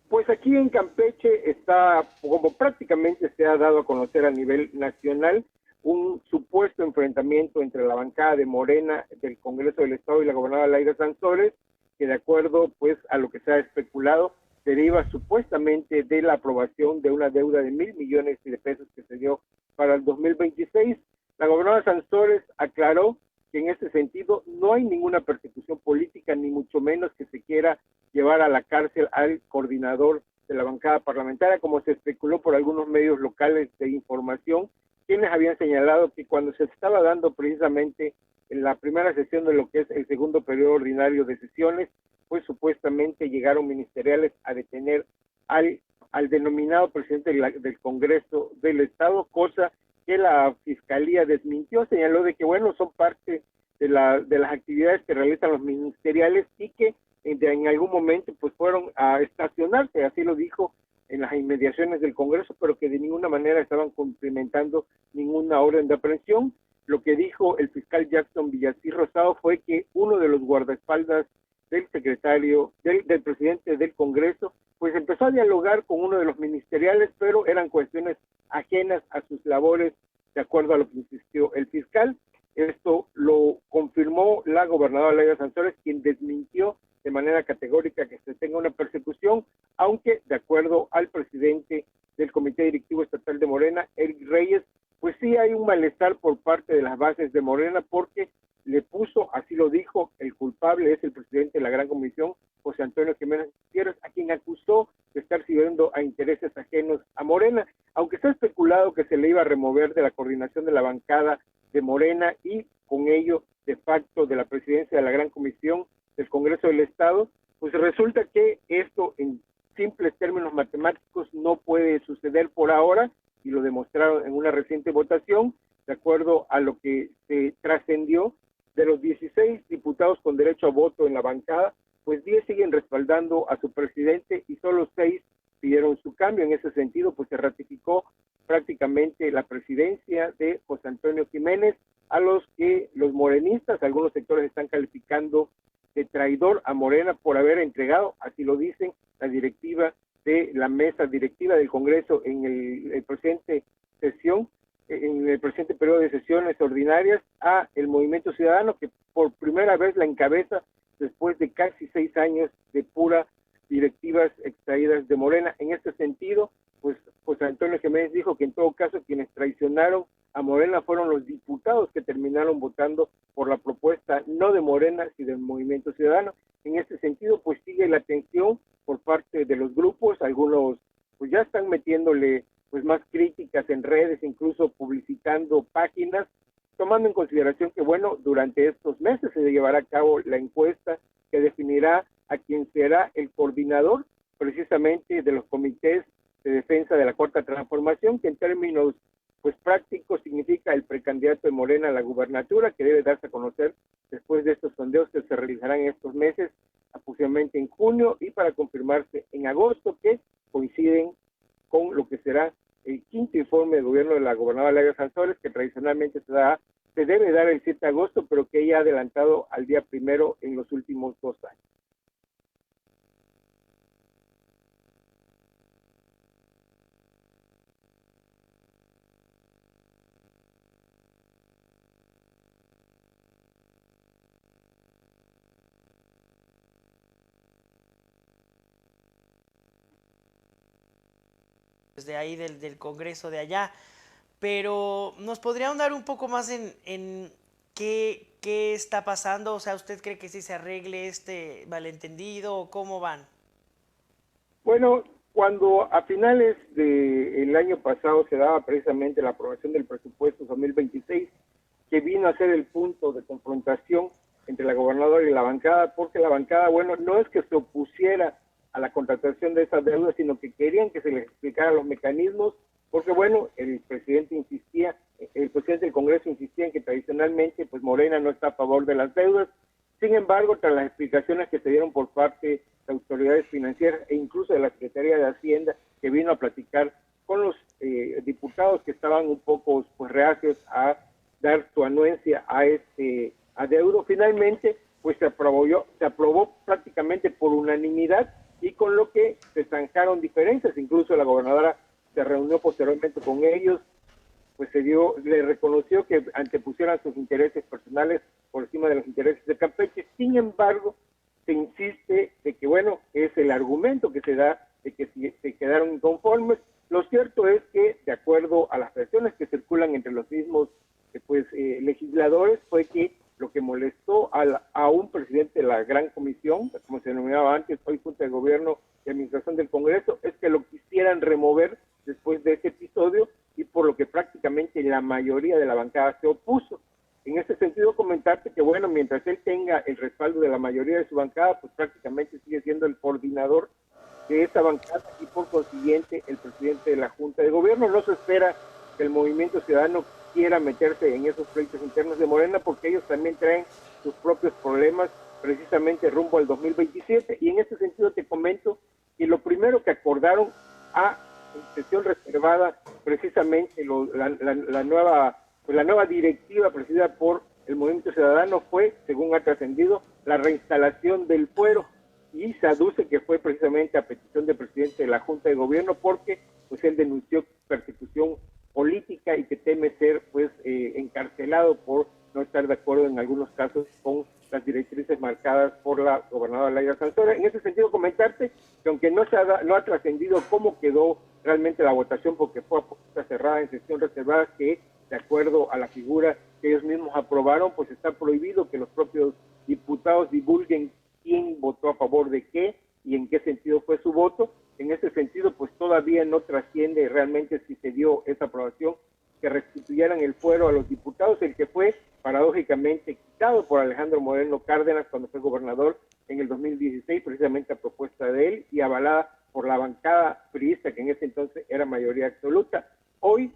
Pues aquí en Campeche está, como prácticamente se ha dado a conocer a nivel nacional, un supuesto enfrentamiento entre la bancada de Morena del Congreso del Estado y la gobernadora Laida Sansores, que de acuerdo pues a lo que se ha especulado, deriva supuestamente de la aprobación de una deuda de 1,000 millones de pesos que se dio para el 2026. La gobernadora Sansores aclaró que en ese sentido no hay ninguna persecución política, ni mucho menos que se quiera llevar a la cárcel al coordinador de la bancada parlamentaria, como se especuló por algunos medios locales de información, quienes habían señalado que cuando se estaba dando precisamente en la primera sesión de lo que es el segundo periodo ordinario de sesiones, pues supuestamente llegaron ministeriales a detener al denominado presidente del Congreso del Estado, cosa que la Fiscalía desmintió, señaló de que bueno, son parte de las actividades que realizan los ministeriales y que en algún momento pues fueron a estacionarse, así lo dijo, en las inmediaciones del Congreso, pero que de ninguna manera estaban cumplimentando ninguna orden de aprehensión. Lo que dijo el fiscal Jackson Villasí Rosado fue que uno de los guardaespaldas del secretario, del presidente del Congreso, pues empezó empezó a dialogar con uno de los ministeriales, pero eran cuestiones ajenas a sus labores, de acuerdo a lo que insistió el fiscal. Esto lo confirmó la gobernadora Laida Sansores, quien desmintió de manera categórica que se tenga una persecución, aunque de acuerdo al presidente del Comité Directivo Estatal de Morena, Eric Reyes, pues sí hay un malestar por parte de las bases de Morena, porque le puso, así lo dijo, el culpable es el presidente de la Gran Comisión, José Antonio Jiménez Gutiérrez, a quien acusó de estar sirviendo a intereses ajenos a Morena, aunque se ha especulado que se le iba a remover de la coordinación de la bancada de Morena y con ello de facto de la presidencia de la Gran Comisión del Congreso del Estado, pues resulta que esto en simples términos matemáticos no puede suceder por ahora, y lo demostraron en una reciente votación, de acuerdo a lo que se trascendió. De los 16 diputados con derecho a voto en la bancada, pues 10 siguen respaldando a su presidente y solo 6 pidieron su cambio. En ese sentido, pues se ratificó prácticamente la presidencia de José Antonio Jiménez, a los que los morenistas, algunos sectores están calificando de traidor a Morena por haber entregado, así lo dicen, la directiva de la mesa directiva del Congreso en el presente sesión, en el presente periodo de sesiones ordinarias, a el Movimiento Ciudadano, que por primera vez la encabeza después de casi 6 años de puras directivas extraídas de Morena. En este sentido, pues Antonio Jiménez dijo que en todo caso quienes traicionaron a Morena fueron los diputados que terminaron votando por la propuesta no de Morena, sino del Movimiento Ciudadano. En este sentido, pues sigue la tensión por parte de los grupos, algunos pues ya están metiéndole pues más críticas en redes, incluso publicitando páginas, tomando en consideración que, bueno, durante estos meses se llevará a cabo la encuesta que definirá a quién será el coordinador precisamente de los comités de defensa de la Cuarta Transformación, que en términos pues prácticos significa el precandidato de Morena a la gubernatura, que debe darse a conocer después de estos sondeos que se realizarán en estos meses, aproximadamente en junio, y para confirmarse en agosto, que coinciden con lo que será el quinto informe de gobierno de la gobernadora Laida Sansores, que tradicionalmente se debe dar el 7 de agosto, pero que ella ha adelantado al día 1 en los últimos 2 años. Desde ahí del Congreso de allá, pero ¿nos podría ahondar un poco más en qué está pasando? O sea, ¿usted cree que sí se arregle este malentendido o cómo van? Bueno, cuando a finales del año pasado se daba precisamente la aprobación del presupuesto 2026, que vino a ser el punto de confrontación entre la gobernadora y la bancada, porque la bancada, bueno, no es que se opusiera a la contratación de esas deudas, sino que querían que se les explicaran los mecanismos, porque bueno, el presidente del Congreso insistía en que tradicionalmente pues Morena no está a favor de las deudas. Sin embargo, tras las explicaciones que se dieron por parte de autoridades financieras e incluso de la Secretaría de Hacienda, que vino a platicar con los diputados que estaban un poco pues reacios a dar su anuencia a este adeudo, finalmente pues se aprobó prácticamente por unanimidad, y con lo que se zanjaron diferencias. Incluso la gobernadora se reunió posteriormente con ellos, pues le reconoció que antepusieran sus intereses personales por encima de los intereses de Campeche. Sin embargo, se insiste de que, bueno, es el argumento que se da de que se quedaron inconformes. Lo cierto es que, de acuerdo a las versiones que circulan entre los mismos legisladores, fue que lo que molestó a un presidente de la Gran Comisión, como se denominaba antes, hoy Junta de Gobierno y Administración del Congreso, es que lo quisieran remover después de ese episodio, y por lo que prácticamente la mayoría de la bancada se opuso. En ese sentido, comentarte que, bueno, mientras él tenga el respaldo de la mayoría de su bancada, pues prácticamente sigue siendo el coordinador de esa bancada y por consiguiente el presidente de la Junta de Gobierno. No se espera que el Movimiento Ciudadano quiera meterse en esos pleitos internos de Morena, porque ellos también traen sus propios problemas precisamente rumbo al 2027, y en ese sentido te comento que lo primero que acordaron en sesión reservada precisamente la nueva directiva presidida por el Movimiento Ciudadano fue, según ha trascendido, la reinstalación del fuero. y se aduce que fue precisamente a petición del presidente de la Junta de Gobierno porque pues él denunció persecución política y que teme ser pues encarcelado por no estar de acuerdo en algunos casos con las directrices marcadas por la gobernadora Laida Sansores. En ese sentido, comentarte que aunque no ha trascendido cómo quedó realmente la votación, porque fue a puerta cerrada en sesión reservada, que de acuerdo a la figura que ellos mismos aprobaron, pues está prohibido que los propios diputados divulguen quién votó a favor de qué y en qué sentido fue su voto. En ese sentido, pues todavía no trasciende realmente si se dio esa aprobación, que restituyeran el fuero a los diputados, el que fue paradójicamente quitado por Alejandro Moreno Cárdenas cuando fue gobernador en el 2016, precisamente a propuesta de él y avalada por la bancada priista, que en ese entonces era mayoría absoluta. Hoy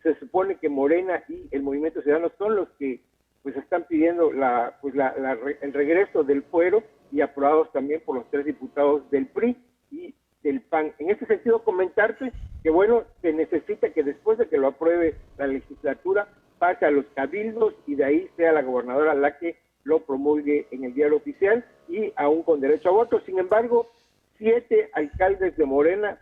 se supone que Morena y el Movimiento Ciudadano son los que pues están pidiendo el regreso del fuero, y aprobados también por los 3 diputados del PRI y del PAN. En ese sentido, comentarte que bueno, se necesita que después de que lo apruebe la legislatura, pase a los cabildos y de ahí sea la gobernadora la que lo promulgue en el diario oficial y aún con derecho a voto. Sin embargo, 7 alcaldes de Morena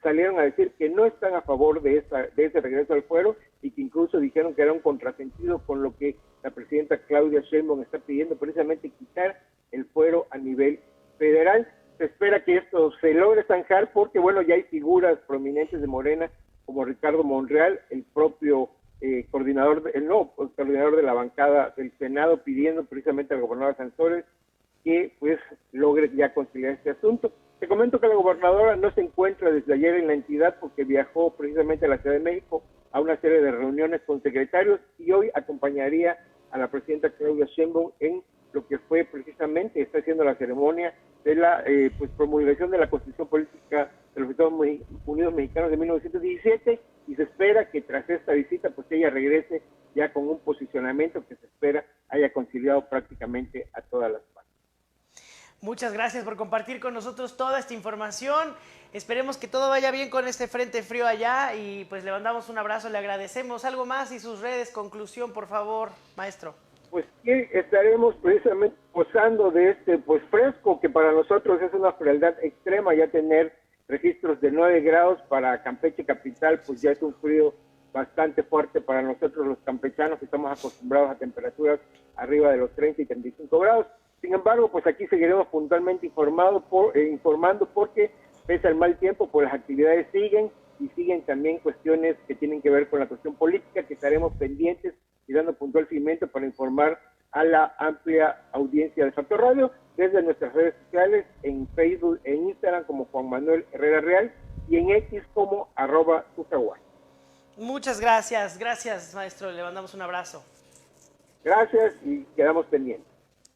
salieron a decir que no están a favor de ese regreso al fuero y que incluso dijeron que era un contrasentido con lo que la presidenta Claudia Sheinbaum está pidiendo, precisamente quitar el fuero a nivel federal. Se espera que esto se logre zanjar porque, bueno, ya hay figuras prominentes de Morena como Ricardo Monreal, el propio coordinador de la bancada del Senado, pidiendo precisamente al gobernador Sansores que pues logre ya conciliar este asunto. Te comento que la gobernadora no se encuentra desde ayer en la entidad porque viajó precisamente a la Ciudad de México a una serie de reuniones con secretarios y hoy acompañaría a la presidenta Claudia Sheinbaum en lo que fue precisamente, está haciendo la ceremonia de la promulgación de la Constitución Política de los Estados Unidos Mexicanos de 1917, y se espera que tras esta visita pues ella regrese ya con un posicionamiento que se espera haya conciliado prácticamente a todas las partes. Muchas gracias por compartir con nosotros toda esta información. Esperemos que todo vaya bien con este frente frío allá y pues le mandamos un abrazo, le agradecemos. Algo más y sus redes, conclusión, por favor, maestro. Pues estaremos precisamente gozando de este fresco, que para nosotros es una frialdad extrema. Ya tener registros de 9 grados para Campeche capital, pues ya es un frío bastante fuerte para nosotros los campechanos, que estamos acostumbrados a temperaturas arriba de los 30 y 35 grados. Sin embargo, pues aquí seguiremos puntualmente informando porque pese al mal tiempo, pues las actividades siguen y siguen también cuestiones que tienen que ver con la cuestión política, que estaremos pendientes y dando puntual seguimiento para informar a la amplia audiencia de Factor Radio desde nuestras redes sociales, en Facebook e Instagram como Juan Manuel Herrera Real y en X como @Sujaguay. Muchas gracias, maestro, le mandamos un abrazo. Gracias y quedamos pendientes.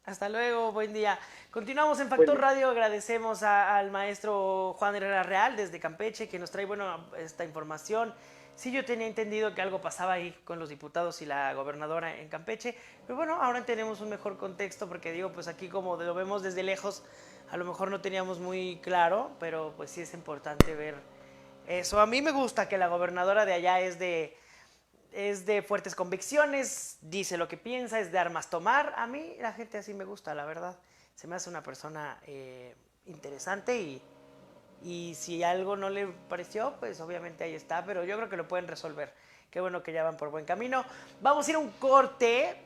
Hasta luego, buen día. Continuamos en Factor Radio, agradecemos al maestro Juan Herrera Real desde Campeche que nos trae esta información. Sí, yo tenía entendido que algo pasaba ahí con los diputados y la gobernadora en Campeche, pero bueno, ahora tenemos un mejor contexto porque digo, pues aquí como lo vemos desde lejos, a lo mejor no teníamos muy claro, pero pues sí es importante ver eso. A mí me gusta que la gobernadora de allá es de fuertes convicciones, dice lo que piensa, es de armas tomar. A mí la gente así me gusta, la verdad. Se me hace una persona interesante y si algo no le pareció, pues obviamente ahí está, pero yo creo que lo pueden resolver. Qué bueno que ya van por buen camino. Vamos a ir a un corte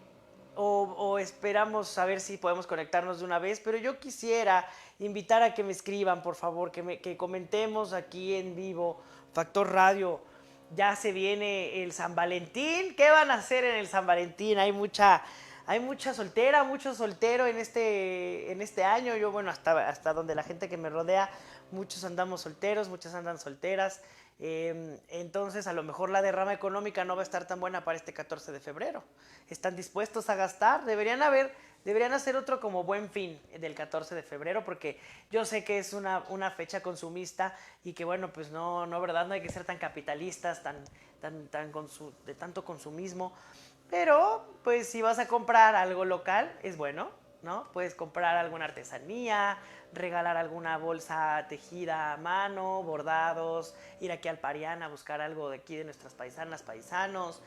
o esperamos a ver si podemos conectarnos de una vez, pero yo quisiera invitar a que me escriban, por favor, que comentemos aquí en vivo, Factor Radio. Ya se viene el San Valentín. ¿Qué van a hacer en el San Valentín? Hay mucha soltera, mucho soltero en este año. Yo, bueno, hasta donde la gente que me rodea, muchos andamos solteros, muchas andan solteras. Entonces, a lo mejor la derrama económica no va a estar tan buena para este 14 de febrero. ¿Están dispuestos a gastar? Deberían hacer otro como Buen Fin del 14 de febrero, porque yo sé que es una fecha consumista y que, bueno, pues no, ¿verdad? No hay que ser tan capitalistas, de tanto consumismo. Pero, pues, si vas a comprar algo local, es bueno, ¿no? Puedes comprar alguna artesanía, regalar alguna bolsa tejida a mano, bordados, ir aquí al Parián a buscar algo de aquí de nuestras paisanas, paisanos.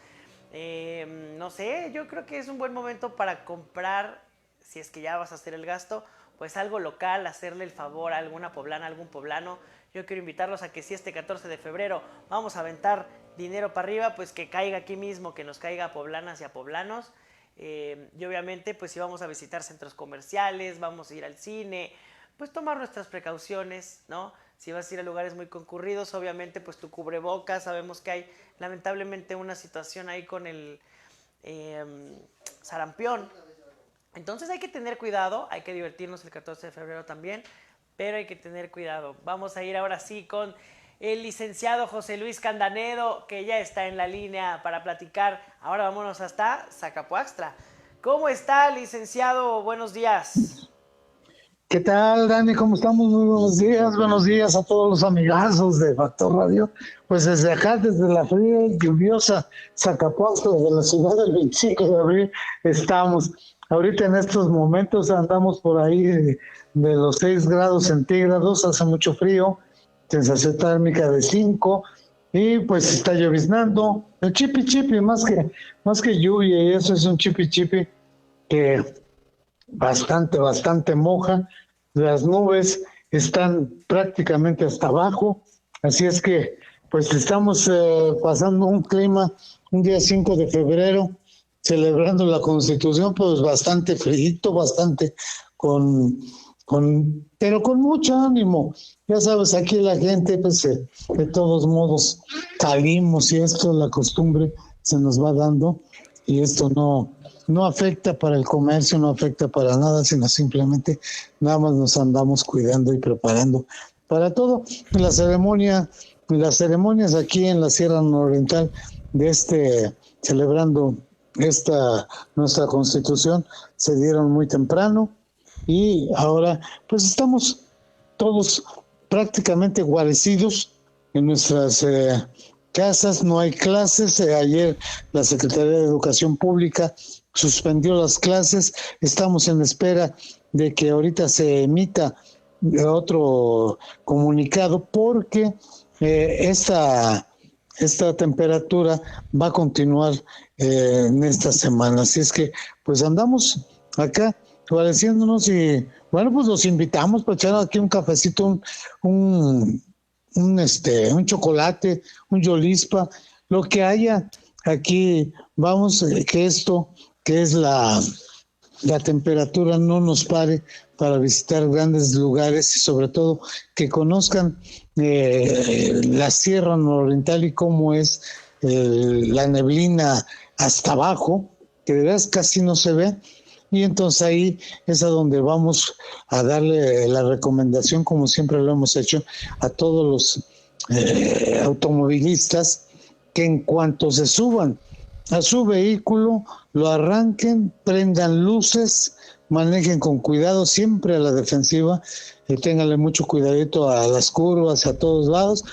No sé, yo creo que es un buen momento para comprar, si es que ya vas a hacer el gasto, pues algo local, hacerle el favor a alguna poblana, algún poblano. Yo quiero invitarlos a que si este 14 de febrero vamos a aventar dinero para arriba, pues que caiga aquí mismo, que nos caiga a poblanas y a poblanos. Y obviamente, pues si vamos a visitar centros comerciales, vamos a ir al cine, pues tomar nuestras precauciones, ¿no? Si vas a ir a lugares muy concurridos, obviamente, pues tu cubrebocas. Sabemos que hay lamentablemente una situación ahí con el sarampión. Entonces hay que tener cuidado, hay que divertirnos el 14 de febrero también, pero hay que tener cuidado. Vamos a ir ahora sí con el licenciado José Luis Candanedo, que ya está en la línea para platicar. Ahora vámonos hasta Zacapuaxtla. ¿Cómo está, licenciado? Buenos días. ¿Qué tal, Dani? ¿Cómo estamos? Muy buenos días a todos los amigazos de Factor Radio. Pues desde acá, desde la fría y lluviosa Zacapuaxtla, de la ciudad del 25 de abril, estamos. Ahorita en estos momentos andamos por ahí de los 6 grados centígrados, hace mucho frío, sensación térmica de 5, y pues está lloviznando. El chipi chipi, más que lluvia, y eso es un chipi chipi que bastante moja. Las nubes están prácticamente hasta abajo, así es que pues estamos pasando un clima, un día 5 de febrero, celebrando la Constitución, pues bastante frío, bastante pero con mucho ánimo. Ya sabes, aquí la gente, pues de todos modos salimos, y esto, la costumbre se nos va dando, y esto no afecta para el comercio, no afecta para nada, sino simplemente nada más nos andamos cuidando y preparando para todo. Las ceremonias aquí en la Sierra Nororiental celebrando nuestra Constitución, se dieron muy temprano, y ahora pues estamos todos prácticamente guarecidos en nuestras casas. No hay clases. Ayer la Secretaría de Educación Pública suspendió las clases. Estamos en espera de que ahorita se emita otro comunicado, porque esta temperatura va a continuar en esta semana. Así es que pues andamos acá guareciéndonos, y bueno, pues los invitamos para echar aquí un cafecito, un chocolate, un yolispa, lo que haya aquí. Vamos, que es la temperatura, no nos pare para visitar grandes lugares, y sobre todo que conozcan la Sierra Nororiental y cómo es la neblina hasta abajo, que de verdad casi no se ve. Y entonces ahí es a donde vamos a darle la recomendación, como siempre lo hemos hecho, a todos los automovilistas, que en cuanto se suban a su vehículo, lo arranquen, prendan luces, manejen con cuidado, siempre a la defensiva, ténganle mucho cuidadito a las curvas, a todos lados,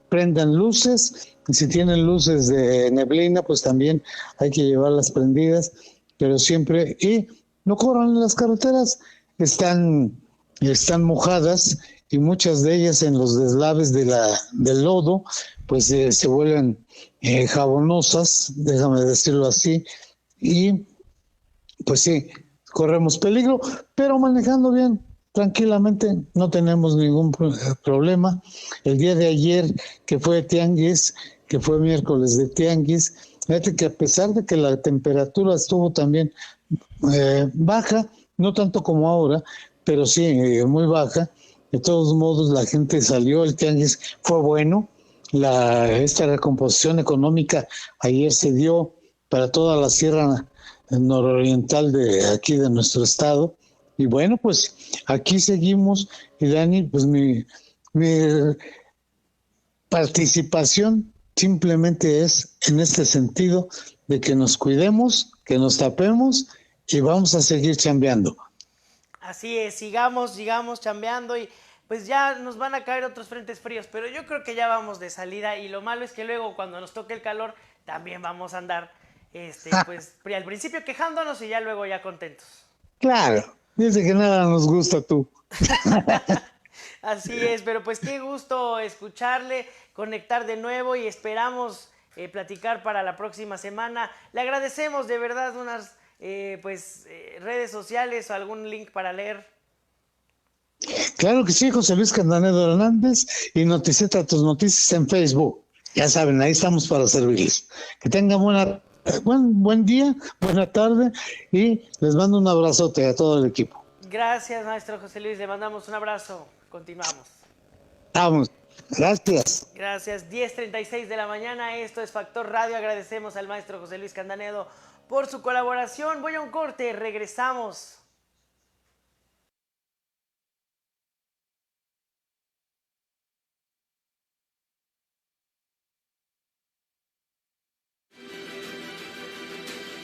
prendan luces, y si tienen luces de neblina, pues también hay que llevarlas prendidas, pero siempre, y no corran en las carreteras, están mojadas, y muchas de ellas en los deslaves del lodo, pues se vuelven jabonosas, déjame decirlo así, y pues sí, corremos peligro, pero manejando bien, tranquilamente, no tenemos ningún problema. El día de ayer, que fue tianguis, que fue miércoles de tianguis, fíjate que a pesar de que la temperatura estuvo también baja, no tanto como ahora, pero sí muy baja, de todos modos la gente salió, el tianguis fue bueno, esta recomposición económica ayer se dio para toda la Sierra Nororiental de aquí de nuestro estado, y bueno, pues aquí seguimos. Y Dani, pues mi participación simplemente es en este sentido de que nos cuidemos, que nos tapemos, y vamos a seguir chambeando. Así es, sigamos chambeando, y pues ya nos van a caer otros frentes fríos, pero yo creo que ya vamos de salida, y lo malo es que luego cuando nos toque el calor también vamos a andar pues al principio quejándonos y ya luego ya contentos. Claro, dice que nada nos gusta tú. Así es, pero pues qué gusto escucharle, conectar de nuevo, y esperamos platicar para la próxima semana. Le agradecemos de verdad unas redes sociales o algún link para leer. Claro que sí, José Luis Candanedo Hernández y Noticeta Tus Noticias en Facebook. Ya saben, ahí estamos para servirles. Que tengan buen día, buena tarde y les mando un abrazote a todo el equipo. Gracias, maestro José Luis. Le mandamos un abrazo. Continuamos. Vamos. Gracias. Gracias. 10:36 de la mañana. Esto es Factor Radio. Agradecemos al maestro José Luis Candanedo por su colaboración. Voy a un corte. Regresamos.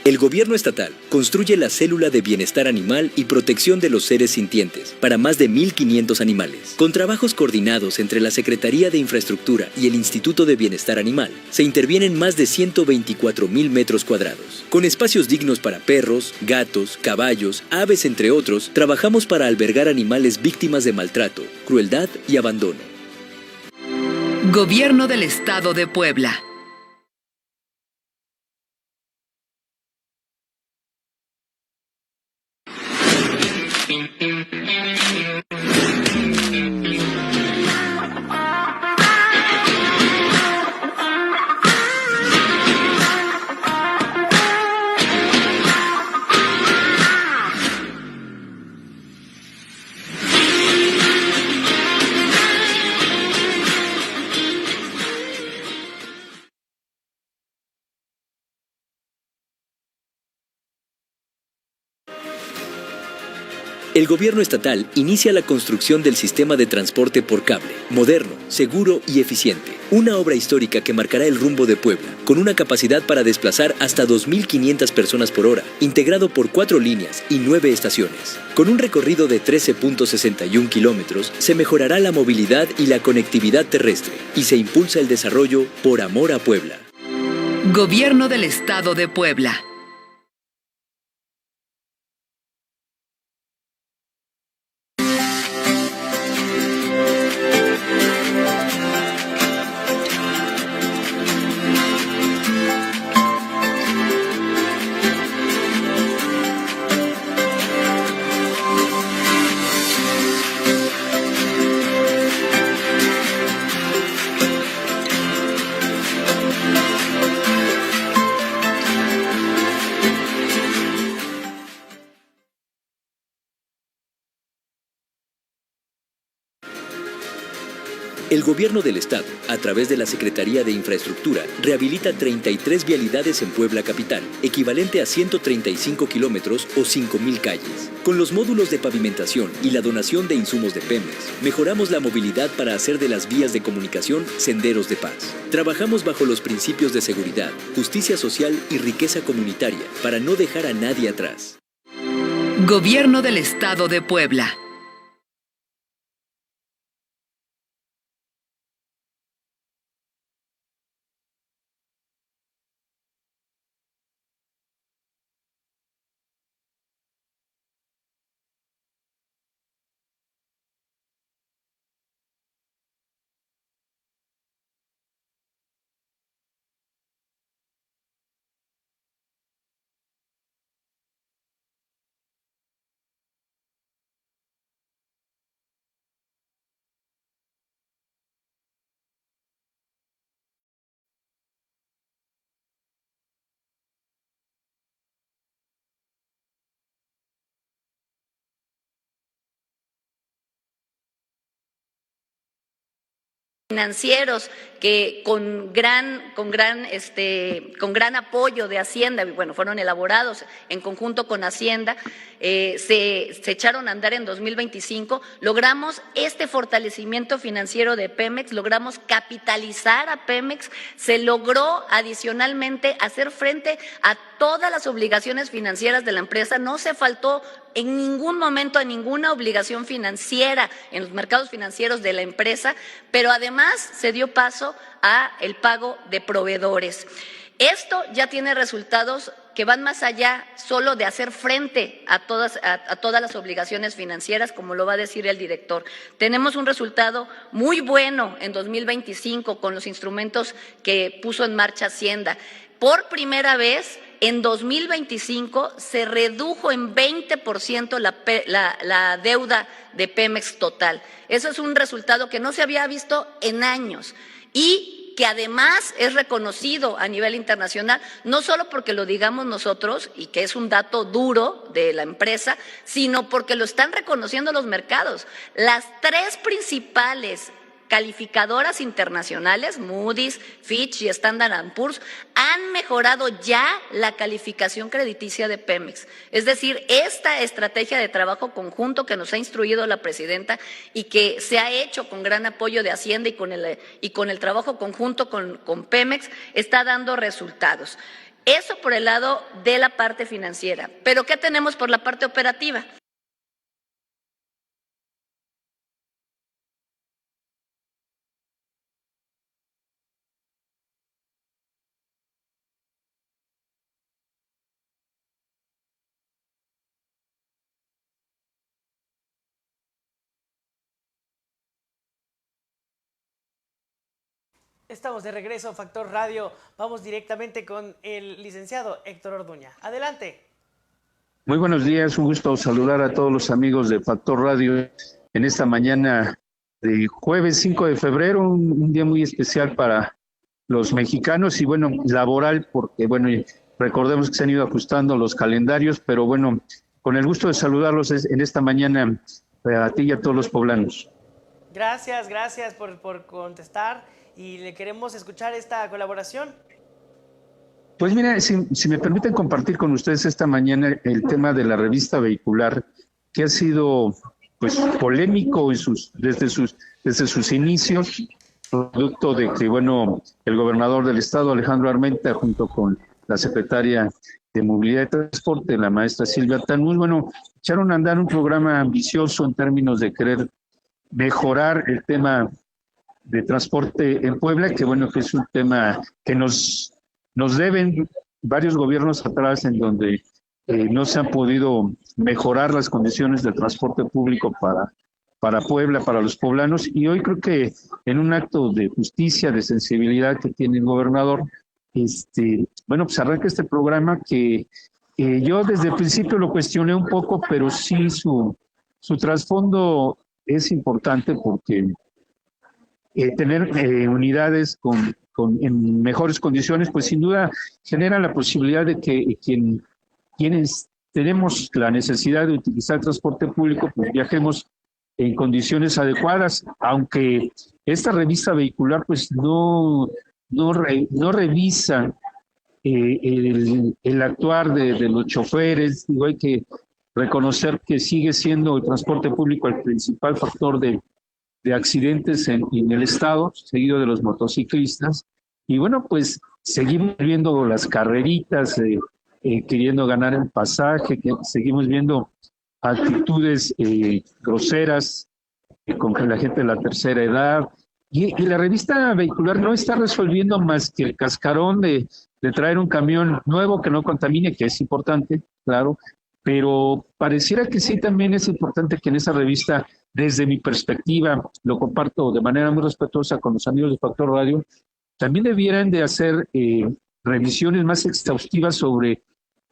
El gobierno estatal construye la célula de bienestar animal y protección de los seres sintientes para más de 1,500 animales. Con trabajos coordinados entre la Secretaría de Infraestructura y el Instituto de Bienestar Animal, se intervienen más de 124,000 metros cuadrados. Con espacios dignos para perros, gatos, caballos, aves, entre otros, trabajamos para albergar animales víctimas de maltrato, crueldad y abandono. Gobierno del Estado de Puebla. El gobierno estatal inicia la construcción del sistema de transporte por cable, moderno, seguro y eficiente. Una obra histórica que marcará el rumbo de Puebla, con una capacidad para desplazar hasta 2,500 personas por hora, integrado por 4 líneas y 9 estaciones. Con un recorrido de 13.61 kilómetros, se mejorará la movilidad y la conectividad terrestre, y se impulsa el desarrollo por amor a Puebla. Gobierno del Estado de Puebla. El gobierno del estado, a través de la Secretaría de Infraestructura, rehabilita 33 vialidades en Puebla capital, equivalente a 135 kilómetros o 5,000 calles. Con los módulos de pavimentación y la donación de insumos de Pemex, mejoramos la movilidad para hacer de las vías de comunicación senderos de paz. Trabajamos bajo los principios de seguridad, justicia social y riqueza comunitaria para no dejar a nadie atrás. Gobierno del Estado de Puebla. Financieros que con gran apoyo de Hacienda, bueno, fueron elaborados en conjunto con Hacienda, se echaron a andar en 2025, logramos este fortalecimiento financiero de Pemex, logramos capitalizar a Pemex, se logró adicionalmente hacer frente a todas las obligaciones financieras de la empresa, no se faltó en ningún momento a ninguna obligación financiera en los mercados financieros de la empresa, pero además se dio paso a el pago de proveedores. Esto ya tiene resultados que van más allá solo de hacer frente a todas las obligaciones financieras, como lo va a decir el director. Tenemos un resultado muy bueno en 2025 con los instrumentos que puso en marcha Hacienda. Por primera vez en 2025 se redujo en 20% la deuda de Pemex total. Eso es un resultado que no se había visto en años y que además es reconocido a nivel internacional, no solo porque lo digamos nosotros y que es un dato duro de la empresa, sino porque lo están reconociendo los mercados. Las tres principales calificadoras internacionales, Moody's, Fitch y Standard & Poor's, han mejorado ya la calificación crediticia de Pemex. Es decir, esta estrategia de trabajo conjunto que nos ha instruido la presidenta y que se ha hecho con gran apoyo de Hacienda y con el trabajo conjunto con Pemex está dando resultados. Eso por el lado de la parte financiera. Pero ¿qué tenemos por la parte operativa? Estamos de regreso, Factor Radio. Vamos directamente con el licenciado Héctor Orduña. Adelante. Muy buenos días, un gusto saludar a todos los amigos de Factor Radio en esta mañana de jueves 5 de febrero, un día muy especial para los mexicanos y bueno, laboral, porque bueno, recordemos que se han ido ajustando los calendarios, pero bueno, con el gusto de saludarlos en esta mañana a ti y a todos los poblanos. Gracias por contestar y le queremos escuchar esta colaboración. Pues mira, si me permiten compartir con ustedes esta mañana el tema de la revista vehicular, que ha sido pues polémico desde sus inicios, producto de que, bueno, el gobernador del estado, Alejandro Armenta, junto con la secretaria de Movilidad y Transporte, la maestra Silvia Tanús, bueno, echaron a andar un programa ambicioso en términos de querer mejorar el tema de transporte en Puebla, que bueno, que es un tema que nos deben varios gobiernos atrás en donde no se han podido mejorar las condiciones del transporte público para Puebla, para los poblanos, y hoy creo que en un acto de justicia, de sensibilidad que tiene el gobernador, bueno, pues arranca este programa que yo desde el principio lo cuestioné un poco, pero sí su trasfondo es importante porque tener unidades en mejores condiciones, pues sin duda genera la posibilidad de que quienes tenemos la necesidad de utilizar el transporte público, pues viajemos en condiciones adecuadas, aunque esta revista vehicular pues no revisa el actuar de los choferes. Digo, hay que reconocer que sigue siendo el transporte público el principal factor de accidentes en el estado, seguido de los motociclistas. Y bueno, pues seguimos viendo las carreritas, queriendo ganar el pasaje, que seguimos viendo actitudes groseras con la gente de la tercera edad. Y la revista vehicular no está resolviendo más que el cascarón de traer un camión nuevo que no contamine, que es importante, claro, pero pareciera que sí también es importante que en esa revista, desde mi perspectiva, lo comparto de manera muy respetuosa con los amigos de Factor Radio, también debieran de hacer revisiones más exhaustivas sobre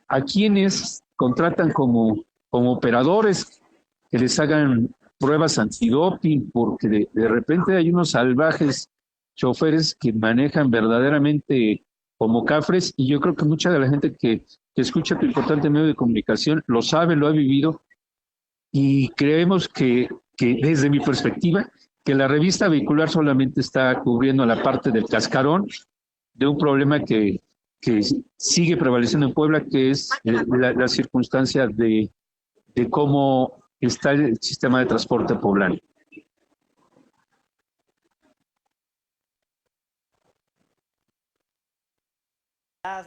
a quienes contratan como operadores, que les hagan pruebas antidoping, porque de repente hay unos salvajes choferes que manejan verdaderamente como cafres, y yo creo que mucha de la gente que escucha tu importante medio de comunicación lo sabe, lo ha vivido, y creemos que desde mi perspectiva, que la revista vehicular solamente está cubriendo la parte del cascarón de un problema que sigue prevaleciendo en Puebla, que es la circunstancia de cómo está el sistema de transporte poblano.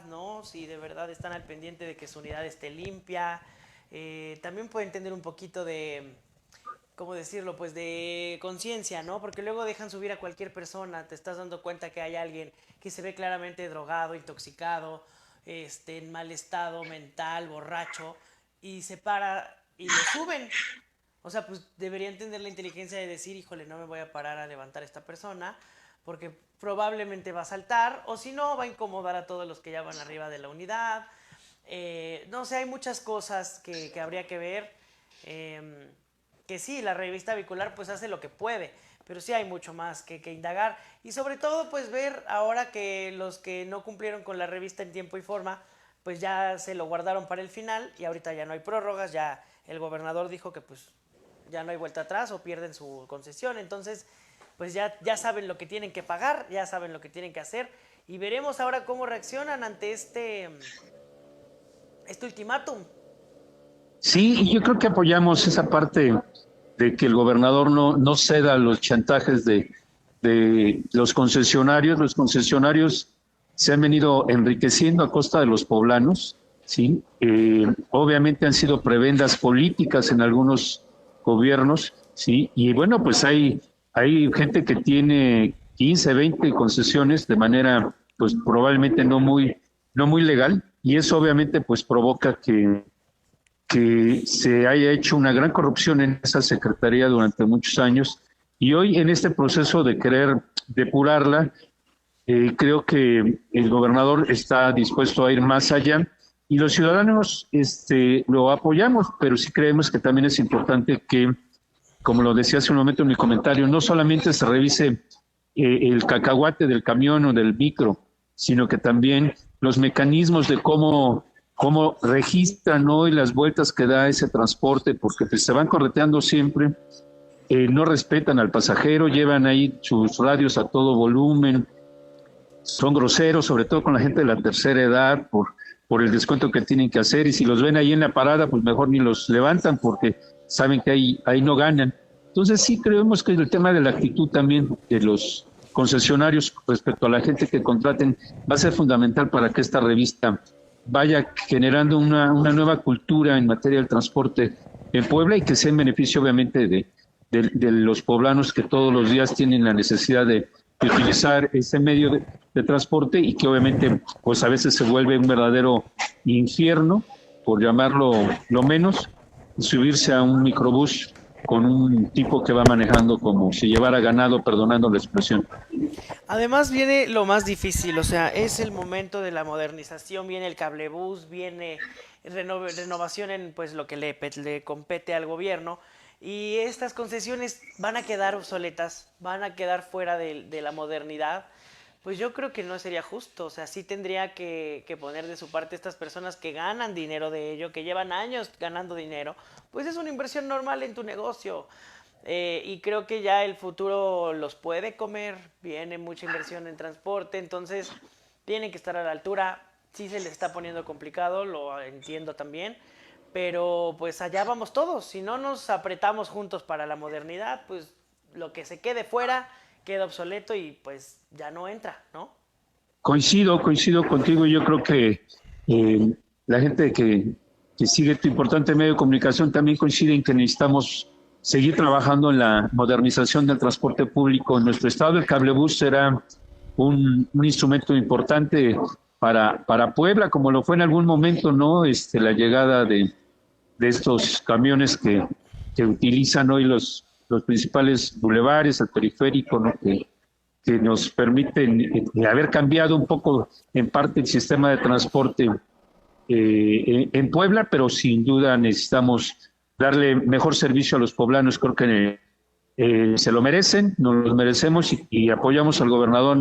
¿No? Si de verdad están al pendiente de que su unidad esté limpia. También pueden tener un poquito de, ¿cómo decirlo? Pues de conciencia, ¿no? Porque luego dejan subir a cualquier persona, te estás dando cuenta que hay alguien que se ve claramente drogado, intoxicado, en mal estado mental, borracho, y se para y lo suben. O sea, pues deberían tener la inteligencia de decir, híjole, no me voy a parar a levantar a esta persona, porque probablemente va a saltar, o si no, va a incomodar a todos los que ya van arriba de la unidad, No sé, hay muchas cosas que habría que ver. Que sí, la revista vehicular pues hace lo que puede, pero sí hay mucho más que indagar. Y sobre todo pues ver ahora que los que no cumplieron con la revista en tiempo y forma, pues ya se lo guardaron para el final y ahorita ya no hay prórrogas, ya el gobernador dijo que pues ya no hay vuelta atrás o pierden su concesión. Entonces pues ya saben lo que tienen que pagar, ya saben lo que tienen que hacer y veremos ahora cómo reaccionan ante este ultimátum. Sí, y yo creo que apoyamos esa parte de que el gobernador no ceda a los chantajes de los concesionarios. Los concesionarios se han venido enriqueciendo a costa de los poblanos, ¿sí? Obviamente han sido prebendas políticas en algunos gobiernos, ¿sí? Y bueno, pues hay gente que tiene 15, 20 concesiones de manera, pues probablemente no muy legal, y eso obviamente pues provoca que se haya hecho una gran corrupción en esa secretaría durante muchos años, y hoy en este proceso de querer depurarla, creo que el gobernador está dispuesto a ir más allá, y los ciudadanos lo apoyamos, pero sí creemos que también es importante que, como lo decía hace un momento en mi comentario, no solamente se revise el cacahuate del camión o del micro, sino que también los mecanismos de cómo registran hoy las vueltas que da ese transporte, porque pues, se van correteando siempre, no respetan al pasajero, llevan ahí sus radios a todo volumen, son groseros, sobre todo con la gente de la tercera edad, por el descuento que tienen que hacer, y si los ven ahí en la parada, pues mejor ni los levantan, porque saben que ahí no ganan. Entonces sí creemos que el tema de la actitud también de los concesionarios respecto a la gente que contraten va a ser fundamental para que esta revista vaya generando una nueva cultura en materia del transporte en Puebla y que sea en beneficio obviamente de los poblanos que todos los días tienen la necesidad de utilizar ese medio de transporte y que obviamente pues a veces se vuelve un verdadero infierno, por llamarlo lo menos, subirse a un microbús con un tipo que va manejando como si llevara ganado, perdonando la expresión. Además viene lo más difícil, o sea, es el momento de la modernización, viene el cablebús, viene renovación en pues lo que le compete al gobierno, y estas concesiones van a quedar obsoletas, van a quedar fuera de la modernidad. Pues yo creo que no sería justo, o sea, sí tendría que poner de su parte estas personas que ganan dinero de ello, que llevan años ganando dinero, pues es una inversión normal en tu negocio. Y creo que ya el futuro los puede comer, viene mucha inversión en transporte, entonces tienen que estar a la altura. Sí se les está poniendo complicado, lo entiendo también, pero pues allá vamos todos. Si no nos apretamos juntos para la modernidad, pues lo que se quede fuera queda obsoleto y pues ya no entra, ¿no? Coincido contigo. Yo creo que la gente que sigue tu importante medio de comunicación también coincide en que necesitamos seguir trabajando en la modernización del transporte público en nuestro estado. El cablebús será un instrumento importante para Puebla, como lo fue en algún momento, ¿no? La llegada de estos camiones que utilizan hoy los principales bulevares, el periférico, ¿no? Que nos permiten haber cambiado un poco en parte el sistema de transporte en Puebla, pero sin duda necesitamos darle mejor servicio a los poblanos. Creo que se lo merecen, nos lo merecemos y apoyamos al gobernador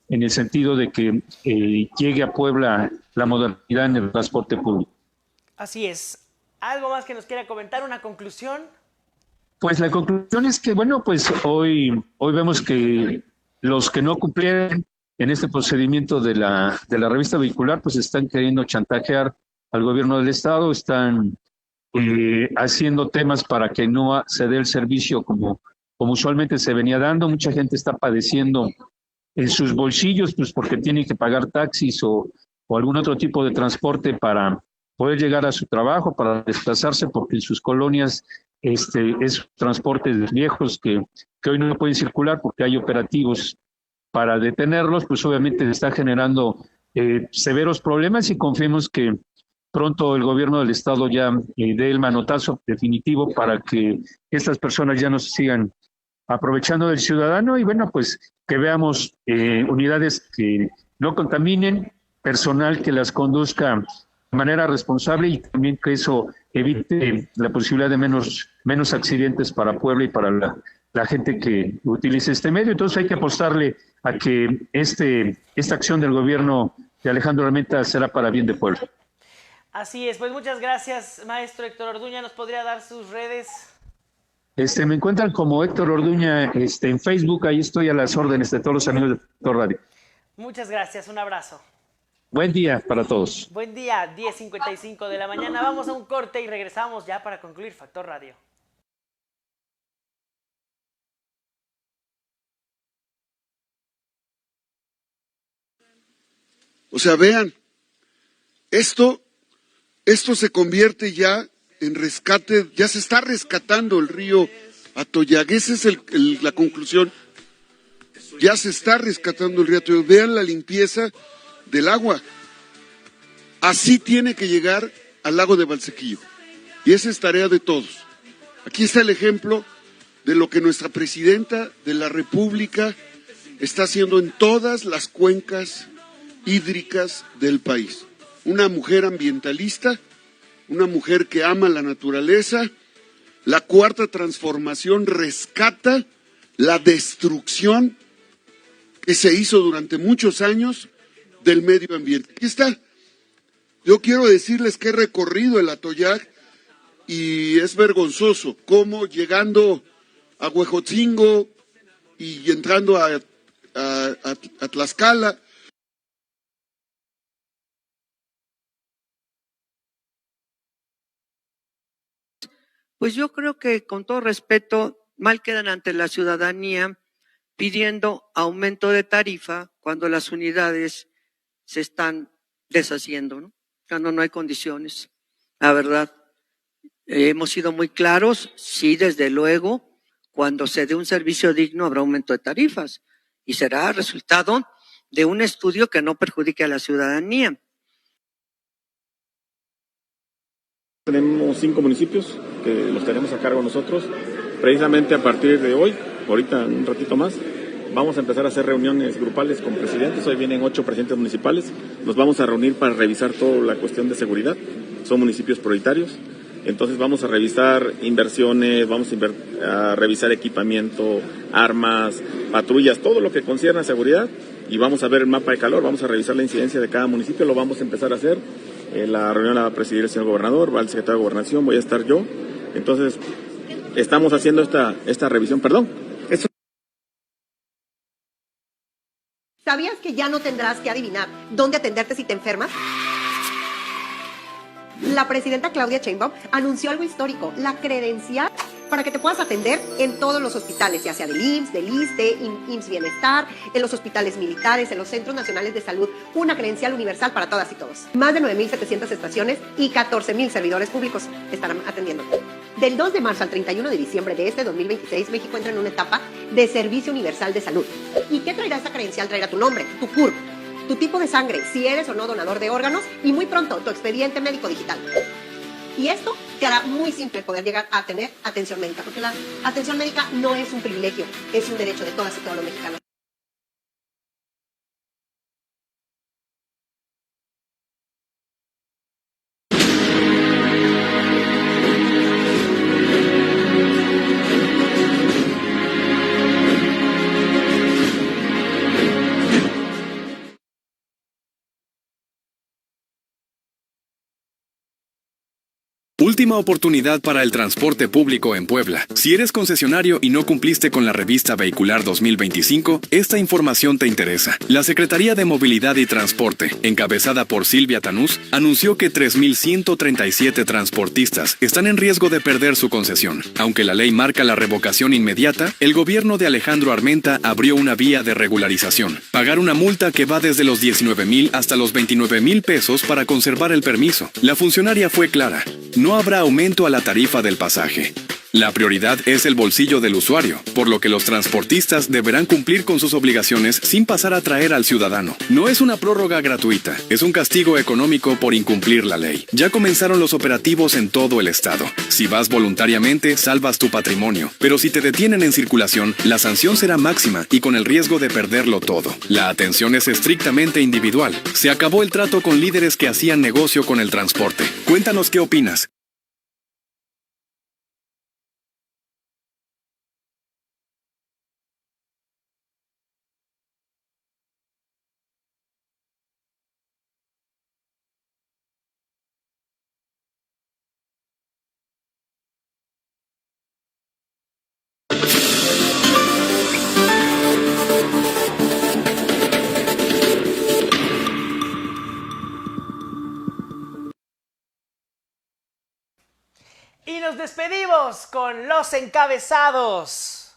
en el sentido de que llegue a Puebla la modernidad en el transporte público. Así es. ¿Algo más que nos quiera comentar? ¿Una conclusión? Pues la conclusión es que, bueno, pues hoy vemos que los que no cumplieron en este procedimiento de la revista vehicular, pues están queriendo chantajear al gobierno del estado, están haciendo temas para que no se dé el servicio como usualmente se venía dando. Mucha gente está padeciendo en sus bolsillos, pues porque tienen que pagar taxis o algún otro tipo de transporte para poder llegar a su trabajo, para desplazarse, porque en sus colonias es transportes viejos que hoy no pueden circular porque hay operativos para detenerlos, pues obviamente está generando severos problemas, y confiemos que pronto el gobierno del estado ya dé el manotazo definitivo para que estas personas ya no se sigan aprovechando del ciudadano, y bueno, pues que veamos unidades que no contaminen, personal que las conduzca manera responsable y también que eso evite la posibilidad de menos accidentes para Puebla y para la gente que utilice este medio. Entonces hay que apostarle a que esta acción del gobierno de Alejandro Armenta será para bien de Puebla. Así es, pues muchas gracias, maestro Héctor Orduña. ¿Nos podría dar sus redes? Me encuentran como Héctor Orduña en Facebook, ahí estoy a las órdenes de todos los amigos de Factor Radio. Muchas gracias, un abrazo. Buen día para todos. Buen día, 10:55 de la mañana. Vamos a un corte y regresamos ya para concluir Factor Radio. O sea, vean, esto se convierte ya en rescate, ya se está rescatando el río Atoyac, esa es la conclusión. Ya se está rescatando el río Atoyac. Vean la limpieza del agua. Así tiene que llegar al lago de Valsequillo. Y esa es tarea de todos. Aquí está el ejemplo de lo que nuestra presidenta de la República está haciendo en todas las cuencas hídricas del país. Una mujer ambientalista, una mujer que ama la naturaleza. La cuarta transformación rescata la destrucción que se hizo durante muchos años del medio ambiente. Aquí está. Yo quiero decirles que he recorrido el Atoyac y es vergonzoso cómo llegando a Huejotzingo y entrando a Tlaxcala. Pues yo creo que, con todo respeto, mal quedan ante la ciudadanía pidiendo aumento de tarifa cuando las unidades se están deshaciendo, ¿no? Cuando no hay condiciones. La verdad, hemos sido muy claros, sí, desde luego, cuando se dé un servicio digno habrá aumento de tarifas y será resultado de un estudio que no perjudique a la ciudadanía. Tenemos 5 municipios que los tenemos a cargo nosotros. Precisamente a partir de hoy, ahorita un ratito más, vamos a empezar a hacer reuniones grupales con presidentes. Hoy vienen 8 presidentes municipales. Nos vamos a reunir para revisar toda la cuestión de seguridad. Son municipios prioritarios. Entonces vamos a revisar inversiones, vamos a revisar equipamiento, armas, patrullas, todo lo que concierne a seguridad. Y vamos a ver el mapa de calor, vamos a revisar la incidencia de cada municipio. Lo vamos a empezar a hacer. La reunión la va a presidir el señor gobernador, va el secretario de Gobernación, voy a estar yo. Entonces, estamos haciendo esta revisión. Perdón. ¿Sabías que ya no tendrás que adivinar dónde atenderte si te enfermas? La presidenta Claudia Sheinbaum anunció algo histórico, la credencial para que te puedas atender en todos los hospitales, ya sea del IMSS, del ISSSTE, IMSS Bienestar, en los hospitales militares, en los centros nacionales de salud, una credencial universal para todas y todos. Más de 9.700 estaciones y 14.000 servidores públicos estarán atendiendo. Del 2 de marzo al 31 de diciembre de este 2026, México entra en una etapa de servicio universal de salud. ¿Y qué traerá esta credencial? Traerá tu nombre, tu CURP, tu tipo de sangre, si eres o no donador de órganos y muy pronto tu expediente médico digital. Y esto te hará muy simple poder llegar a tener atención médica, porque la atención médica no es un privilegio, es un derecho de todas y todos los mexicanos. Última oportunidad para el transporte público en Puebla. Si eres concesionario y no cumpliste con la revista vehicular 2025, esta información te interesa. La Secretaría de Movilidad y Transporte, encabezada por Silvia Tanús, anunció que 3.137 transportistas están en riesgo de perder su concesión. Aunque la ley marca la revocación inmediata, el gobierno de Alejandro Armenta abrió una vía de regularización. Pagar una multa que va desde los 19,000 hasta los 29,000 pesos para conservar el permiso. La funcionaria fue clara. No habrá aumento a la tarifa del pasaje. La prioridad es el bolsillo del usuario, por lo que los transportistas deberán cumplir con sus obligaciones sin pasar a traer al ciudadano. No es una prórroga gratuita, es un castigo económico por incumplir la ley. Ya comenzaron los operativos en todo el estado. Si vas voluntariamente, salvas tu patrimonio, pero si te detienen en circulación, la sanción será máxima y con el riesgo de perderlo todo. La atención es estrictamente individual. Se acabó el trato con líderes que hacían negocio con el transporte. Cuéntanos qué opinas. Y nos despedimos con los encabezados.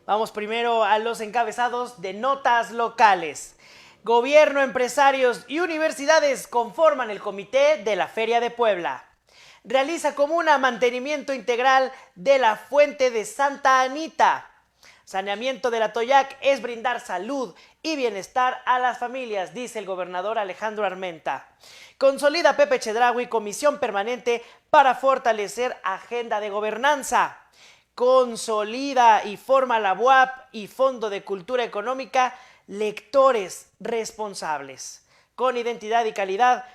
Vamos primero a los encabezados de notas locales. Gobierno, empresarios y universidades conforman el comité de la Feria de Puebla. Realiza comuna mantenimiento integral de la fuente de Santa Anita. Saneamiento del Atoyac es brindar salud y bienestar a las familias, dice el gobernador Alejandro Armenta. Consolida Pepe Chedraui comisión permanente para fortalecer agenda de gobernanza. Consolida y forma la UAP y Fondo de Cultura Económica lectores responsables. Con identidad y calidad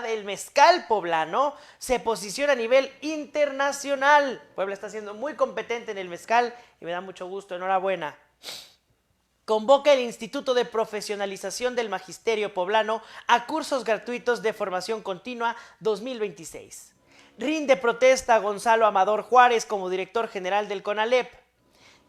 el mezcal poblano se posiciona a nivel internacional. Puebla está siendo muy competente en el mezcal y me da mucho gusto, enhorabuena. Convoca el Instituto de Profesionalización del Magisterio Poblano a cursos gratuitos de formación continua 2026. Rinde protesta Gonzalo Amador Juárez como director general del CONALEP.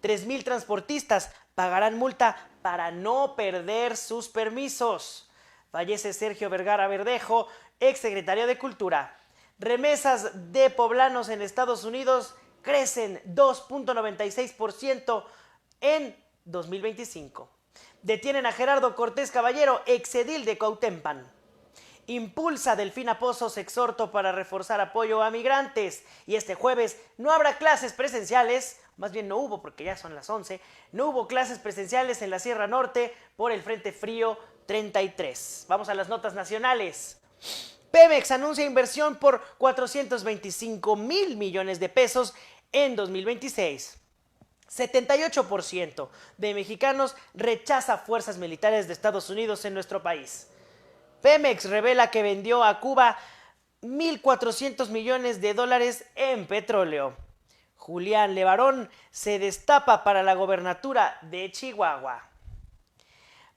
3,000 transportistas pagarán multa para no perder sus permisos. Fallece Sergio Vergara Verdejo, exsecretario de Cultura. Remesas de poblanos en Estados Unidos crecen 2.96% en 2025. Detienen a Gerardo Cortés Caballero, exedil de Cuautempan. Impulsa Delfina Pozos exhorto para reforzar apoyo a migrantes. Y este jueves no habrá clases presenciales, más bien no hubo porque ya son las 11, no hubo clases presenciales en la Sierra Norte por el Frente Frío 33. Vamos a las notas nacionales. Pemex anuncia inversión por 425,000 millones de pesos en 2026. 78% de mexicanos rechaza fuerzas militares de Estados Unidos en nuestro país. Pemex revela que vendió a Cuba 1,400 millones de dólares en petróleo. Julián Levarón se destapa para la gobernatura de Chihuahua.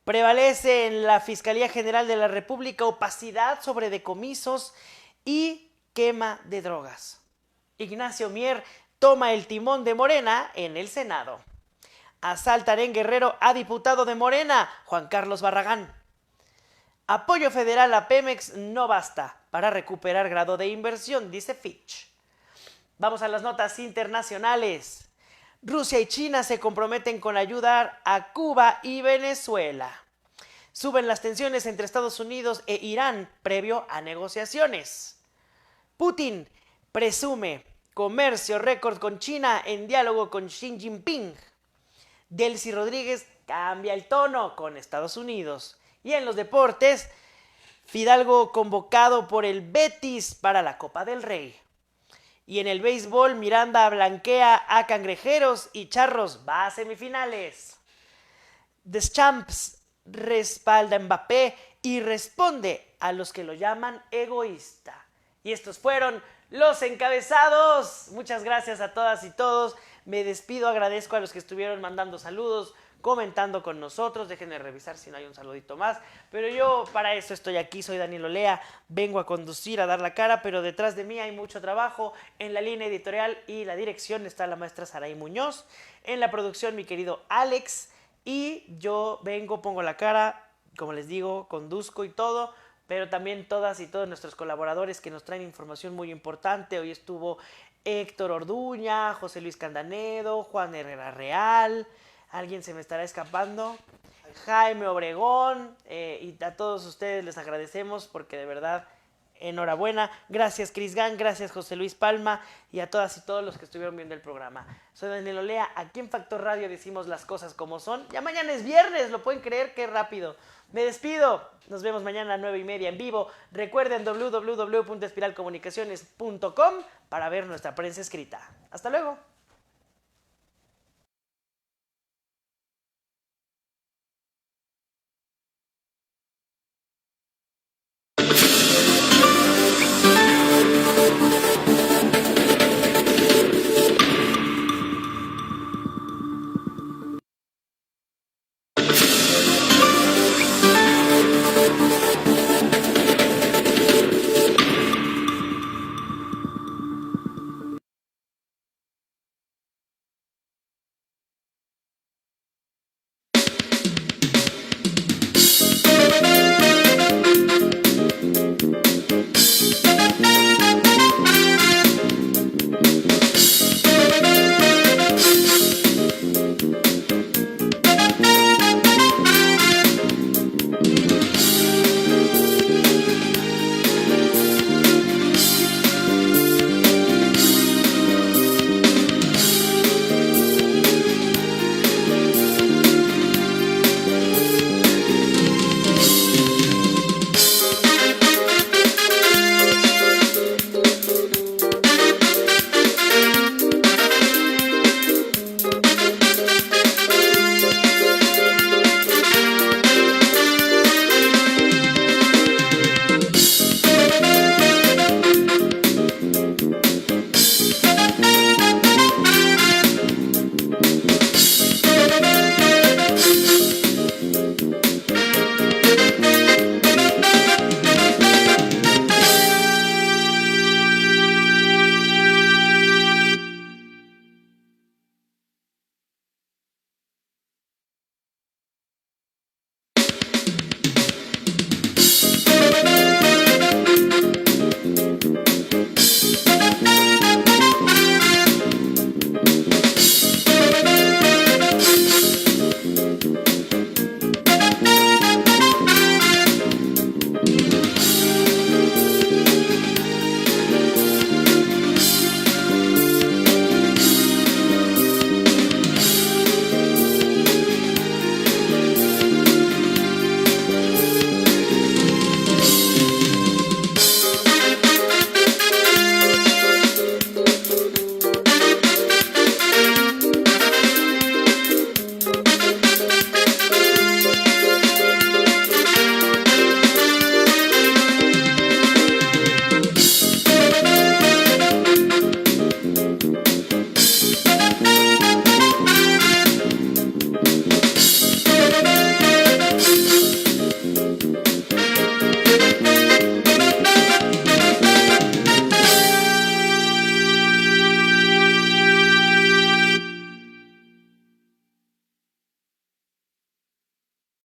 Prevalece en la Fiscalía General de la República opacidad sobre decomisos y quema de drogas. Ignacio Mier toma el timón de Morena en el Senado. Asaltan en Guerrero a diputado de Morena, Juan Carlos Barragán. Apoyo federal a Pemex no basta para recuperar grado de inversión, dice Fitch. Vamos a las notas internacionales. Rusia y China se comprometen con ayudar a Cuba y Venezuela. Suben las tensiones entre Estados Unidos e Irán previo a negociaciones. Putin presume comercio récord con China en diálogo con Xi Jinping. Delcy Rodríguez cambia el tono con Estados Unidos. Y en los deportes, Fidalgo convocado por el Betis para la Copa del Rey. Y en el béisbol, Miranda blanquea a Cangrejeros y Charros va a semifinales. Deschamps respalda a Mbappé y responde a los que lo llaman egoísta. Y estos fueron los encabezados. Muchas gracias a todas y todos. Me despido, agradezco a los que estuvieron mandando saludos, comentando con nosotros. Déjenme revisar si no hay un saludito más. Pero yo para eso estoy aquí, soy Daniel Olea. Vengo a conducir, a dar la cara, pero detrás de mí hay mucho trabajo. En la línea editorial y la dirección está la maestra Saraí Muñoz. En la producción mi querido Alex. Y yo vengo, pongo la cara, como les digo, conduzco y todo. Pero también todas y todos nuestros colaboradores que nos traen información muy importante. Hoy estuvo Héctor Orduña, José Luis Candanedo, Juan Herrera Real, alguien se me estará escapando, Jaime Obregón, y a todos ustedes les agradecemos porque de verdad enhorabuena. Gracias, Cris Gang, gracias, José Luis Palma, y a todas y todos los que estuvieron viendo el programa. Soy Daniel Olea, aquí en Factor Radio decimos las cosas como son. Ya mañana es viernes, ¿lo pueden creer? ¡Qué rápido! Me despido, nos vemos mañana a 9:30 en vivo. Recuerden www.espiralcomunicaciones.com para ver nuestra prensa escrita. Hasta luego.